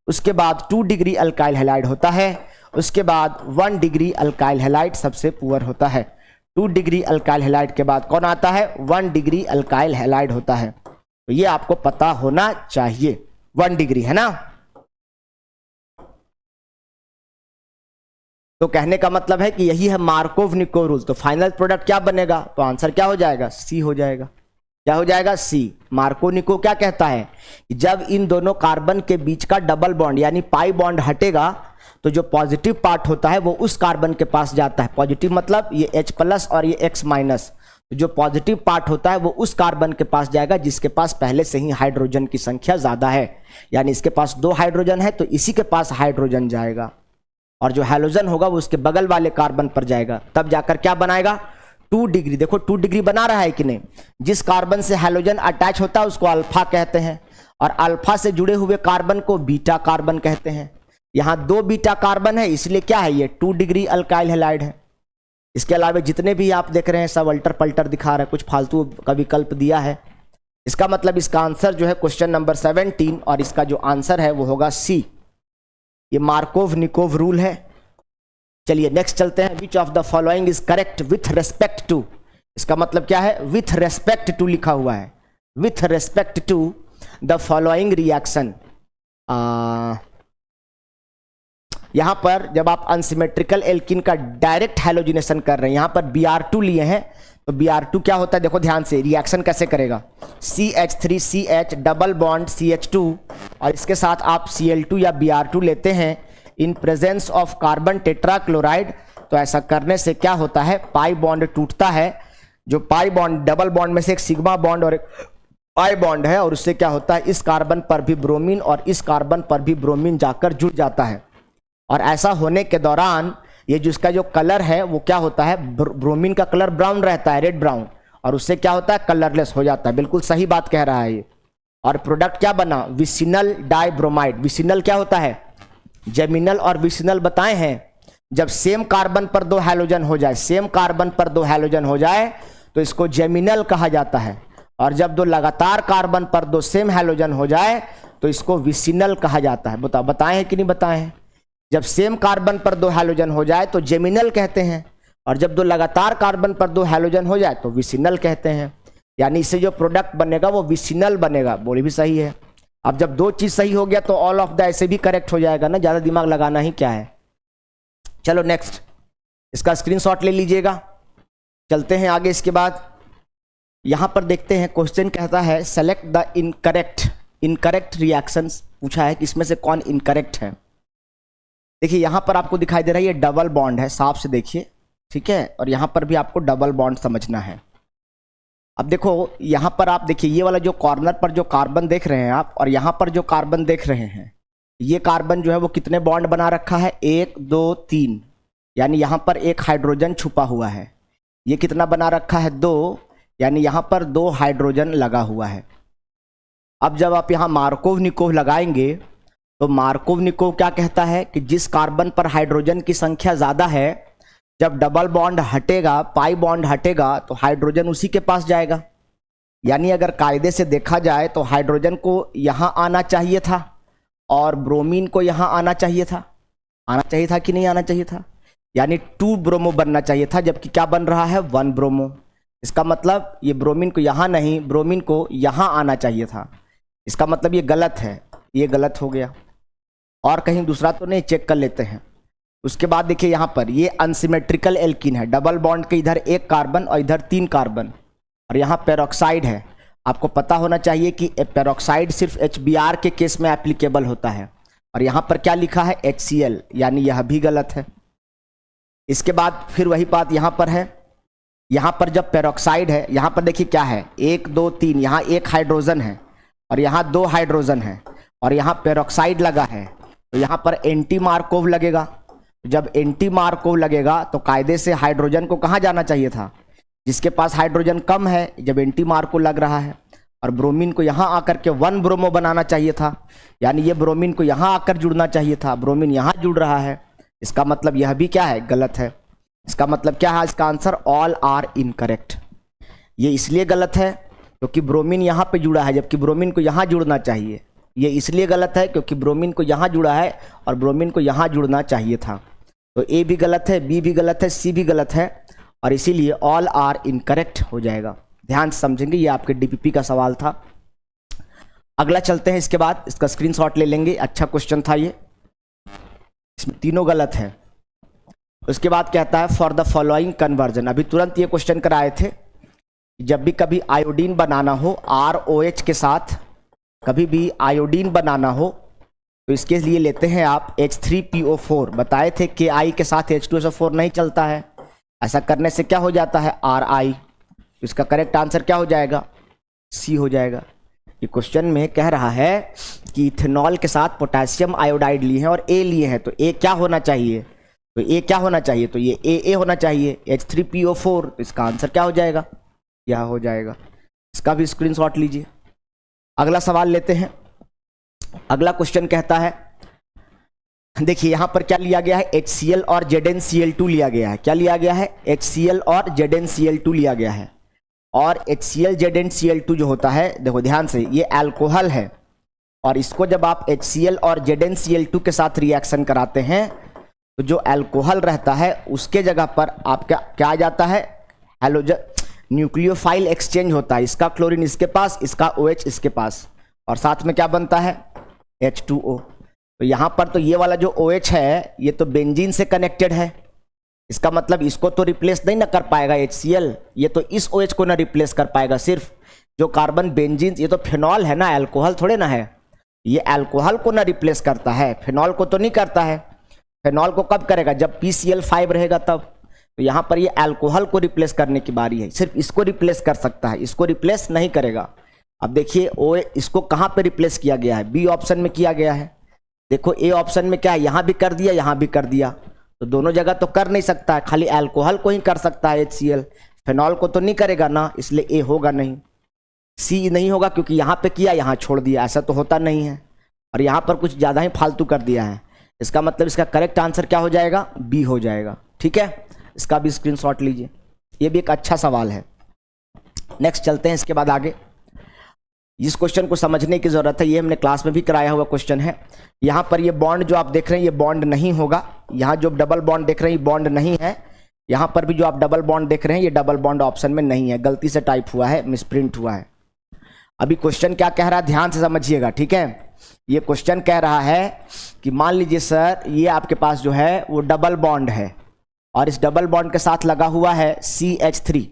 उसके बाद 2 डिग्री अल्काइल हैलाइड होता है। उसके बाद 1 डिग्री अल्काइल हैलाइड सबसे पुअर होता है। 2 डिग्री अल्काइल हैलाइड के बाद कौन आता है? 1 डिग्री अल्काइल हैलाइड होता है। तो ये आपको पता होना चाहिए। 1 डिग्री है ना। तो कहने का मतलब है कि यही है मार्कोव-निकोव रूल। तो फाइनल प्रोडक्ट क्या बनेगा? तो आंसर क्या हो जाएगा? C हो जाएगा। क्या हो जाएगा? C। मार्कोव-निकोव क्या कहता है? जब इन दोनों कार्बन के बीच का डबल बॉन्ड यानी पाई बॉन्ड हटेगा तो जो पॉजिटिव पार्ट होता है वो उस कार्बन के पास जाता है। पॉजिटिव मतलब ये H प्लस और ये X माइनस। तो जो पॉजिटिव पार्ट होता है वो उस कार्बन के पास जाएगा जिसके पास पहले से ही हाइड्रोजन की संख्या ज्यादा है। यानी इसके पास 2 हाइड्रोजन है तो इसी के पास हाइड्रोजन जाएगा, और जो हैलोजन होगा वो उसके बगल वाले कार्बन पर जाएगा। तब जाकर क्या बनाएगा? 2 डिग्री। देखो 2 डिग्री बना रहा है कि नहीं। जिस कार्बन से हैलोजन अटैच होता है उसको अल्फा कहते हैं, और अल्फा से जुड़े हुए कार्बन को बीटा कार्बन कहते हैं। यहाँ 2 बीटा कार्बन है, इसलिए क्या है? ये 2 डिग्री अल्काइल हैलाइड है। इसके अलावा जितने भी आप देख रहे हैं सब अल्टर पल्टर दिखा रहा है, कुछ फालतू का विकल्प दिया है। इसका मतलब इसका आंसर जो है क्वेश्चन नंबर 17, और इसका जो आंसर है वो होगा C। ये मार्कोव-निकोव रूल है। चलिए नेक्स्ट चलते हैं। Which of the following is correct with respect to. इसका मतलब क्या है? विथ रेस्पेक्ट टू लिखा हुआ है। With respect to the following reaction. यहां पर जब आप अनसिमेट्रिकल एल्कीन का डायरेक्ट हैलोजिनेशन कर रहे हैं, यहां पर Br2 लिए हैं, तो Br2 क्या होता है? देखो ध्यान से, रिएक्शन कैसे करेगा? CH3CH डबल बॉन्ड CH2, और इसके साथ आप Cl2 या Br2 लेते हैं in presence of carbon tetrachloride. तो ऐसा करने से क्या होता है? पाई बॉन्ड टूटता है। जो पाई बॉन्ड, डबल बॉन्ड में से एक सिग्मा बॉन्ड और एक पाई बॉन्ड है, और उससे क्या होता है? इस कार्बन पर भी ब्रोमीन और इस कार्बन पर भी ब्रोमीन जाकर जुड़ जाता है। और ऐसा होने के दौरान ये जिसका जो कलर है वो क्या होता है? ब्रोमीन का कलर ब्राउन रहता है, रेड ब्राउन, और उससे क्या होता है? कलरलेस हो जाता है। बिल्कुल सही बात कह रहा है ये। और प्रोडक्ट क्या बना? Vicinal dibromide. विसिनल क्या होता है? जेमिनल और विसिनल बताए हैं। जब सेम कार्बन पर 2 हैलोजन हो जाए, सेम कार्बन पर 2 हैलोजन हो जाए तो इसको जेमिनल कहा जाता है, और जब 2 लगातार कार्बन पर 2 सेम हैलोजन हो जाए तो इसको विसिनल कहा जाता है। बताए हैं कि नहीं बताए हैं? जब सेम कार्बन पर 2 हैलोजन हो जाए तो जेमिनल कहते हैं, और जब 2 लगातार कार्बन पर 2 हैलोजन हो जाए तो विसिनल कहते हैं। यानी इससे जो प्रोडक्ट बनेगा वो विसिनल बनेगा। बोली भी सही है। अब जब 2 चीज सही हो गया तो ऑल ऑफ द ऐसे भी करेक्ट हो जाएगा ना, ज्यादा दिमाग लगाना ही क्या है। चलो नेक्स्ट, इसका स्क्रीनशॉट ले लीजिएगा। चलते हैं आगे। इसके बाद यहाँ पर देखते हैं, क्वेश्चन कहता है सेलेक्ट द इनकरेक्ट रिएक्शंस पूछा है कि इसमें से कौन इनकरेक्ट है। देखिए यहाँ पर आपको दिखाई दे रहा है ये डबल बॉन्ड है, साफ से देखिए, ठीक है, और यहाँ पर भी आपको डबल बॉन्ड समझना है। अब देखो यहाँ पर आप देखिए ये वाला जो कॉर्नर पर जो कार्बन देख रहे हैं आप, और यहाँ पर जो कार्बन देख रहे हैं, ये कार्बन जो है वो कितने बॉन्ड बना रखा है, 1 2 3, यानी यहाँ पर एक हाइड्रोजन छुपा हुआ है। ये कितना बना रखा है, 2, यानी यहाँ पर 2 हाइड्रोजन लगा हुआ है। अब जब आप यहाँ मार्कोव निकोव लगाएंगे तो मार्कोव निकोव क्या कहता है कि जिस कार्बन पर हाइड्रोजन की संख्या ज़्यादा है, जब डबल बॉन्ड हटेगा, पाई बॉन्ड हटेगा, तो हाइड्रोजन उसी के पास जाएगा। यानी अगर कायदे से देखा जाए तो हाइड्रोजन को यहाँ आना चाहिए था और ब्रोमीन को यहाँ आना चाहिए था। आना चाहिए था कि नहीं आना चाहिए था? यानी 2 ब्रोमो बनना चाहिए था, जबकि क्या बन रहा है, 1 ब्रोमो। इसका मतलब ये ब्रोमीन को यहाँ नहीं, ब्रोमीन को यहाँ आना चाहिए था। इसका मतलब ये गलत है, ये गलत हो गया। और कहीं दूसरा तो नहीं, चेक कर लेते हैं। उसके बाद देखिए यहाँ पर ये अनसिमेट्रिकल एल्कीन है, डबल बॉन्ड के इधर 1 कार्बन और इधर 3 कार्बन, और यहाँ पेरोक्साइड है। आपको पता होना चाहिए कि पेरोक्साइड सिर्फ HBr के केस में एप्लीकेबल होता है, और यहाँ पर क्या लिखा है, HCl, यानी यह भी गलत है। इसके बाद फिर वही बात यहाँ पर है, यहाँ पर जब पेरोक्साइड है, यहाँ पर देखिए क्या है, 1 2 3, यहाँ 1 हाइड्रोजन है और यहाँ 2 हाइड्रोजन है, और यहाँ पेरोक्साइड लगा है, तो यहाँ पर एंटी मार्कोव लगेगा। जब एंटी मार्कोव लगेगा तो कायदे से हाइड्रोजन को कहाँ जाना चाहिए था, जिसके पास हाइड्रोजन कम है। जब एंटी मार्कोव लग रहा है, और ब्रोमीन को यहाँ आकर के 1 ब्रोमो बनाना चाहिए था, यानी ये ब्रोमीन को यहाँ आकर जुड़ना चाहिए था, ब्रोमीन यहाँ जुड़ रहा है। इसका मतलब यह भी क्या है, गलत है। इसका मतलब क्या है, इसका आंसर ऑल आर इनकरेक्ट। ये इसलिए गलत है क्योंकि ब्रोमीन यहाँ पे जुड़ा है, जबकि ब्रोमीन को यहाँ जुड़ना चाहिए। ये इसलिए गलत है क्योंकि ब्रोमीन को यहाँ जुड़ा है और ब्रोमीन को यहाँ जुड़ना चाहिए था। तो ए भी गलत है, बी भी गलत है, सी भी गलत है, और इसीलिए ऑल आर इनकरेक्ट हो जाएगा। ध्यान से समझेंगे, ये आपके डीपीपी का सवाल था। अगला चलते हैं, इसके बाद इसका स्क्रीनशॉट ले लेंगे। अच्छा क्वेश्चन था ये, इसमें तीनों गलत है। उसके बाद कहता है फॉर द फॉलोइंग कन्वर्जन। अभी तुरंत ये क्वेश्चन कराए थे, जब भी कभी आयोडीन बनाना हो ROH के साथ, कभी भी आयोडीन बनाना हो तो इसके लिए लेते हैं आप H3PO4। बताए थे कि I के साथ H2SO4 नहीं चलता है, ऐसा करने से क्या हो जाता है, RI। तो इसका करेक्ट आंसर क्या हो जाएगा, C हो जाएगा। ये क्वेश्चन में कह रहा है कि इथेनॉल के साथ पोटेशियम आयोडाइड लिए हैं और A लिए हैं, तो A क्या होना चाहिए, तो A क्या होना चाहिए, तो ये AA होना चाहिए, H3PO4। तो इसका आंसर क्या हो जाएगा, यह हो जाएगा। इसका भी स्क्रीनशॉट लीजिए। अगला सवाल लेते हैं। अगला क्वेश्चन कहता है, देखिए यहां पर क्या लिया गया है, HCl और ZnCl2 लिया गया है। क्या लिया गया है, HCl और ZnCl2 लिया गया है। और HCl ZnCl2 जो होता है, देखो ध्यान से, ये अल्कोहल है, और इसको जब आप HCl और ZnCl2 के साथ रिएक्शन कराते हैं तो जो अल्कोहल रहता है उसके जगह पर आपका क्या आ जाता है, हैलोजन, न्यूक्लियोफाइल एक्सचेंज होता है। इसका क्लोरीन इसके पास, इसका OH इसके पास, और साथ में क्या बनता है, H2O। तो यहाँ पर तो ये वाला जो OH है ये तो बेंजीन से कनेक्टेड है, इसका मतलब इसको तो रिप्लेस नहीं ना कर पाएगा HCl, ये तो इस OH को ना रिप्लेस कर पाएगा। सिर्फ जो कार्बन बेंजीन, ये तो फिनॉल है ना, अल्कोहल थोड़े ना है, ये अल्कोहल को ना रिप्लेस करता है, फिनॉल को तो नहीं करता है। फिनॉल को कब करेगा, जब PCl5 रहेगा तब। तो यहाँ पर ये अल्कोहल को रिप्लेस करने की बारी है, सिर्फ इसको रिप्लेस कर सकता है, इसको रिप्लेस नहीं करेगा। अब देखिए इसको कहाँ पे रिप्लेस किया गया है, B ऑप्शन में किया गया है। देखो A ऑप्शन में क्या है, यहाँ भी कर दिया, यहाँ भी कर दिया, तो दोनों जगह तो कर नहीं सकता है, खाली अल्कोहल को ही कर सकता है HCl, फिनॉल को तो नहीं करेगा ना, इसलिए A होगा नहीं। C नहीं होगा क्योंकि यहाँ पे किया, यहाँ छोड़ दिया, ऐसा तो होता नहीं है, और यहाँ पर कुछ ज़्यादा ही फालतू कर दिया है। इसका मतलब इसका करेक्ट आंसर क्या हो जाएगा, B हो जाएगा। ठीक है, इसका भी स्क्रीनशॉट लीजिए, ये भी एक अच्छा सवाल है। नेक्स्ट चलते हैं इसके बाद आगे। इस क्वेश्चन को समझने की जरूरत है, ये हमने क्लास में भी कराया हुआ क्वेश्चन है। यहाँ पर ये बॉन्ड जो आप देख रहे हैं ये बॉन्ड नहीं होगा, यहाँ जो डबल बॉन्ड देख रहे हैं ये बॉन्ड नहीं है, यहाँ पर भी जो आप डबल बॉन्ड देख रहे हैं ये डबल बॉन्ड ऑप्शन में नहीं है, गलती से टाइप हुआ है, मिसप्रिंट हुआ है। अभी क्वेश्चन क्या कह रहा है, ध्यान से समझिएगा। ठीक है, ये क्वेश्चन कह रहा है कि मान लीजिए सर ये आपके पास जो है वो डबल बॉन्ड है और इस डबल बॉन्ड के साथ लगा हुआ है CH3।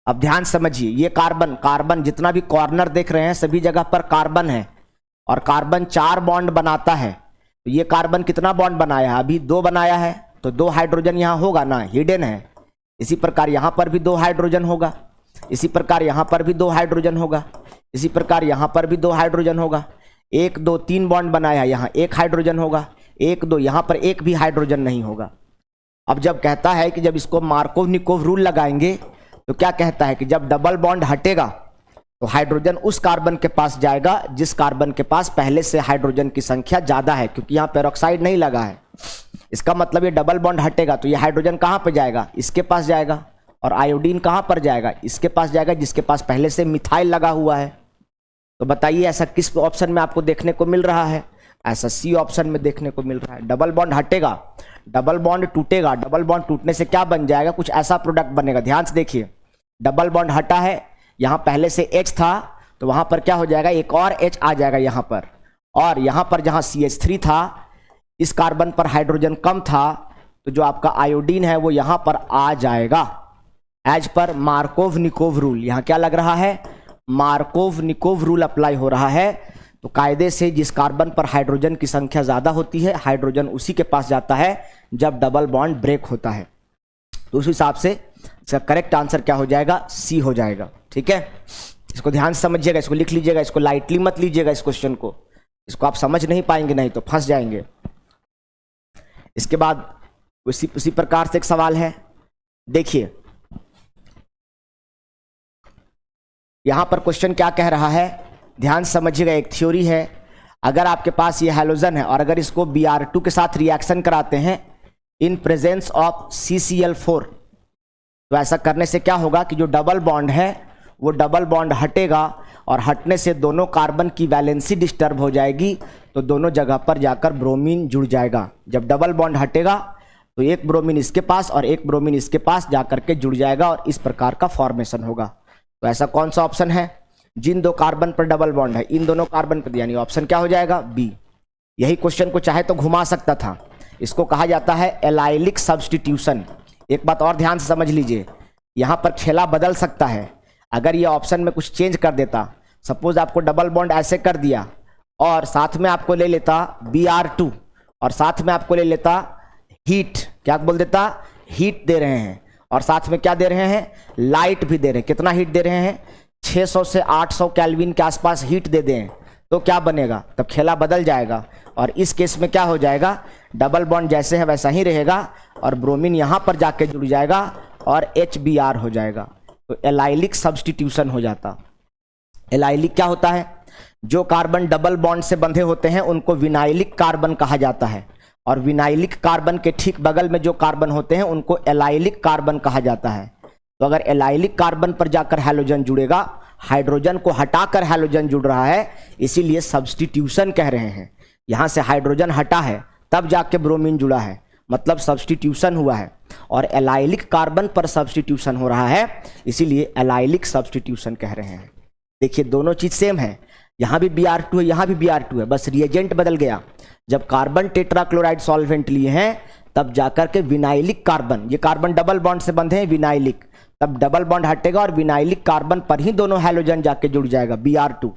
अब ध्यान समझिए, ये कार्बन कार्बन जितना भी कॉर्नर देख रहे हैं सभी जगह पर कार्बन है और कार्बन 4 बॉन्ड बनाता है। तो ये कार्बन कितना बॉन्ड बनाया है? अभी 2 बनाया है, तो 2 हाइड्रोजन यहाँ होगा ना, हिडन है। इसी प्रकार यहाँ पर भी 2 हाइड्रोजन होगा, इसी प्रकार यहाँ पर भी 2 हाइड्रोजन होगा, इसी प्रकार यहाँ पर भी 2 हाइड्रोजन होगा। 1 2 3 बॉन्ड बनाया है, यहाँ 1 हाइड्रोजन होगा, 1 2 यहाँ पर 1 भी हाइड्रोजन नहीं होगा। अब जब कहता है कि जब इसको मार्कोव-निकोव रूल लगाएंगे तो क्या कहता है कि जब डबल बॉन्ड हटेगा तो हाइड्रोजन उस कार्बन के पास जाएगा जिस कार्बन के पास पहले से हाइड्रोजन की संख्या ज्यादा है, क्योंकि यहाँ पेरोक्साइड नहीं लगा है। इसका मतलब ये डबल बॉन्ड हटेगा तो ये हाइड्रोजन कहाँ पे जाएगा? इसके पास जाएगा। और आयोडीन कहाँ पर जाएगा? इसके पास जाएगा जिसके पास पहले से मिथाइल लगा हुआ है। तो बताइए ऐसा किस ऑप्शन में आपको देखने को मिल रहा है? ऐसा सी ऑप्शन में देखने को मिल रहा है। डबल बॉन्ड हटेगा, डबल बॉन्ड टूटेगा, डबल बॉन्ड टूटने से क्या बन जाएगा? कुछ ऐसा प्रोडक्ट बनेगा। ध्यान से देखिए, डबल बॉन्ड हटा है, यहाँ पहले से H था तो वहां पर क्या हो जाएगा? एक और H आ जाएगा यहाँ पर, और यहाँ पर जहाँ CH3 था इस कार्बन पर हाइड्रोजन कम था तो जो आपका आयोडीन है वो यहाँ पर आ जाएगा एज पर मार्कोव-निकोव रूल। यहाँ क्या लग रहा है? मार्कोव-निकोव रूल अप्लाई हो रहा है। तो कायदे से जिस कार्बन पर हाइड्रोजन की संख्या ज्यादा होती है हाइड्रोजन उसी के पास जाता है जब डबल बॉन्ड ब्रेक होता है। तो उस हिसाब से इसका करेक्ट आंसर क्या हो जाएगा? सी हो जाएगा। ठीक है, इसको ध्यान से समझिएगा, इसको लिख लीजिएगा, इसको लाइटली मत लीजिएगा इस क्वेश्चन को, इसको आप समझ नहीं पाएंगे, नहीं तो फंस जाएंगे। इसके बाद उसी प्रकार से एक सवाल है, देखिए यहां पर क्वेश्चन क्या कह रहा है, ध्यान समझिएगा। एक थ्योरी है, अगर आपके पास ये हैलोजन है और अगर इसको Br2 के साथ रिएक्शन कराते हैं इन प्रेजेंस ऑफ CCl4, तो ऐसा करने से क्या होगा कि जो डबल बॉन्ड है वो डबल बॉन्ड हटेगा और हटने से दोनों कार्बन की वैलेंसी डिस्टर्ब हो जाएगी, तो दोनों जगह पर जाकर ब्रोमीन जुड़ जाएगा। जब डबल बॉन्ड हटेगा तो एक ब्रोमीन इसके पास और एक ब्रोमीन इसके पास जाकर के जुड़ जाएगा और इस प्रकार का फॉर्मेशन होगा। तो ऐसा कौन सा ऑप्शन है? जिन 2 कार्बन पर डबल बॉन्ड है इन दोनों कार्बन पर, यानी ऑप्शन क्या हो जाएगा? बी। यही क्वेश्चन को चाहे तो घुमा सकता था, इसको कहा जाता है एलाइलिक सब्स्टिट्यूशन। एक बात और ध्यान से समझ लीजिए, यहां पर खेला बदल सकता है। अगर ये ऑप्शन में कुछ चेंज कर देता, सपोज आपको डबल बॉन्ड ऐसे कर दिया और साथ में आपको ले लेता Br2 और साथ में आपको ले लेता हीट, क्या बोल देता? हीट दे रहे हैं, और साथ में क्या दे रहे हैं? लाइट भी दे रहे हैं। कितना हीट दे रहे हैं? 600 से 800 केल्विन के आसपास हीट दे दें, तो क्या बनेगा? तब खेला बदल जाएगा और इस केस में क्या हो जाएगा? डबल बॉन्ड जैसे है वैसा ही रहेगा और ब्रोमीन यहां पर जाके जुड़ जाएगा और HBr हो जाएगा। तो एलाइलिक सब्स्टिट्यूशन हो जाता। एलाइलिक क्या होता है? जो कार्बन डबल बॉन्ड से बंधे होते हैं उनको विनाइलिक कार्बन कहा जाता है, और विनाइलिक कार्बन के ठीक बगल में जो कार्बन होते हैं उनको एलाइलिक कार्बन कहा जाता है। तो अगर एलाइलिक कार्बन पर जाकर हैलोजन जुड़ेगा, हाइड्रोजन को हटाकर हैलोजन जुड़ रहा है, इसीलिए सब्स्टिट्यूशन कह रहे हैं। यहां से हाइड्रोजन हटा है तब जाके ब्रोमीन जुड़ा है, मतलब सब्स्टिट्यूशन हुआ है, और एलाइलिक कार्बन पर सब्स्टिट्यूशन हो रहा है, इसीलिए एलाइलिक सब्स्टिट्यूशन कह रहे हैं। देखिए दोनों चीज सेम है, यहां भी Br2 है, यहां भी Br2 है, बस रिएजेंट बदल गया। जब कार्बन टेट्राक्लोराइड सॉल्वेंट लिए हैं तब जाकर के विनाइलिक कार्बन, ये कार्बन डबल बॉन्ड से बंधे हैं विनाइलिक, तब डबल बॉन्ड हटेगा और विनाइलिक कार्बन पर ही दोनों हैलोजन जाके जुड़ जाएगा Br2।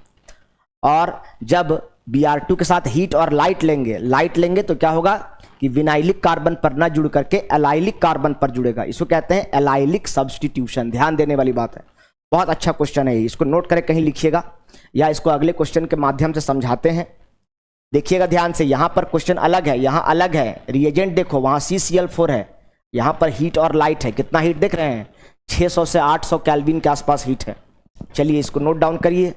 और जब Br2 के साथ हीट और लाइट लेंगे तो क्या होगा कि विनाइलिक कार्बन पर ना जुड़ करके एलाइलिक कार्बन पर जुड़ेगा। इसको कहते हैं एलाइलिक सब्स्टिट्यूशन। ध्यान देने वाली बात है, बहुत अच्छा क्वेश्चन है, इसको नोट करके कहीं लिखिएगा या इसको अगले क्वेश्चन के माध्यम से समझाते हैं। देखिएगा ध्यान से, यहां पर क्वेश्चन अलग है, यहां अलग है। रिएजेंट देखो, वहां CCl4 है, यहां पर हीट और लाइट है। कितना हीट देख रहे हैं? 600 से 800 केल्विन के आसपास हीट है। चलिए इसको नोट डाउन करिए।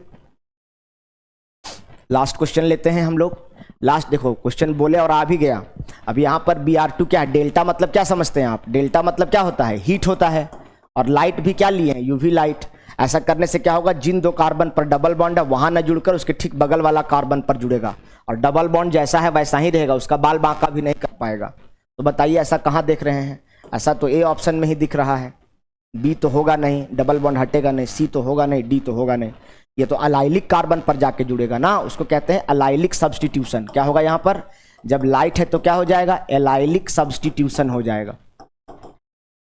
लास्ट क्वेश्चन लेते हैं हम लोग। लास्ट देखो, क्वेश्चन बोले और आ भी गया। अब यहां पर Br2 क्या है? डेल्टा मतलब क्या समझते हैं आप? डेल्टा मतलब क्या होता है? हीट होता है, और लाइट भी क्या लिए हैं? UV light. ऐसा करने से क्या होगा? जिन 2 कार्बन पर डबल बॉन्ड है वहां ना जुड़कर उसके ठीक बगल वाला कार्बन पर जुड़ेगा, और डबल बॉन्ड जैसा है वैसा ही रहेगा, उसका बाल बांका भी नहीं कर पाएगा। तो बताइए ऐसा कहां देख रहे हैं? ऐसा तो ए ऑप्शन में ही दिख रहा है। बी तो होगा नहीं, डबल बॉन्ड हटेगा नहीं, सी तो होगा नहीं, डी तो होगा नहीं, ये तो अलाइलिक कार्बन पर जाके जुड़ेगा ना, उसको कहते हैं अलाइलिक सब्स्टिट्यूशन। क्या होगा यहाँ पर? जब लाइट है तो क्या हो जाएगा? एलाइलिक सब्स्टिट्यूशन हो जाएगा।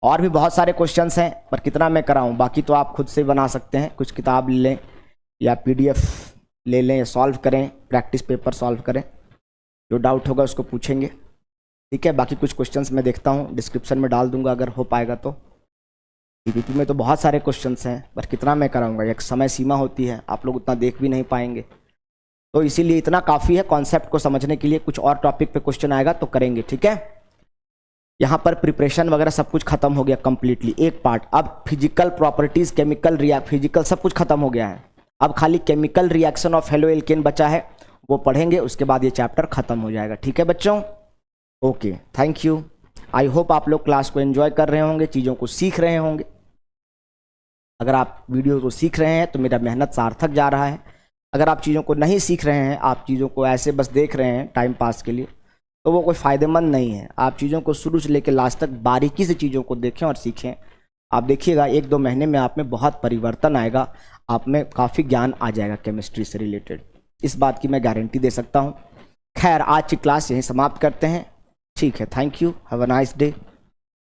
और भी बहुत सारे क्वेश्चंस हैं, पर कितना मैं कराऊं, बाकी तो आप खुद से बना सकते हैं। कुछ किताब ले लें या PDF ले लें, सॉल्व करें, प्रैक्टिस पेपर सॉल्व करें, जो डाउट होगा उसको पूछेंगे, ठीक है। बाकी कुछ क्वेश्चंस मैं देखता हूँ, डिस्क्रिप्शन में डाल दूंगा अगर हो पाएगा तो। PPT में तो बहुत सारे क्वेश्चंस हैं, पर कितना मैं कराऊंगा, एक समय सीमा होती है, आप लोग उतना देख भी नहीं पाएंगे, तो इसीलिए इतना काफ़ी है कॉन्सेप्ट को समझने के लिए। कुछ और टॉपिक पे क्वेश्चन आएगा तो करेंगे, ठीक है। यहाँ पर प्रिपरेशन वगैरह सब कुछ खत्म हो गया कंप्लीटली, एक पार्ट। अब फिजिकल प्रॉपर्टीज, केमिकल फिजिकल सब कुछ खत्म हो गया है। अब खाली chemical reaction of halo alkane बचा है, वो पढ़ेंगे, उसके बाद ये चैप्टर खत्म हो जाएगा, ठीक है बच्चों। Okay, thank you. I hope आप लोग क्लास को एंजॉय कर रहे होंगे, चीज़ों को सीख रहे होंगे। अगर आप वीडियो को सीख रहे हैं तो मेरा मेहनत सार्थक जा रहा है। अगर आप चीज़ों को नहीं सीख रहे हैं, आप चीज़ों को ऐसे बस देख रहे हैं टाइम पास के लिए, तो वो कोई फ़ायदेमंद नहीं है। आप चीज़ों को शुरू से लेकर लास्ट तक बारीकी से चीज़ों को देखें और सीखें। आप देखिएगा 1-2 महीने में आप में बहुत परिवर्तन आएगा, आप में काफ़ी ज्ञान आ जाएगा केमिस्ट्री से रिलेटेड, इस बात की मैं गारंटी दे सकता हूँ। खैर, आज की क्लास यहीं समाप्त करते हैं, ठीक है। Thank you, have a nice day.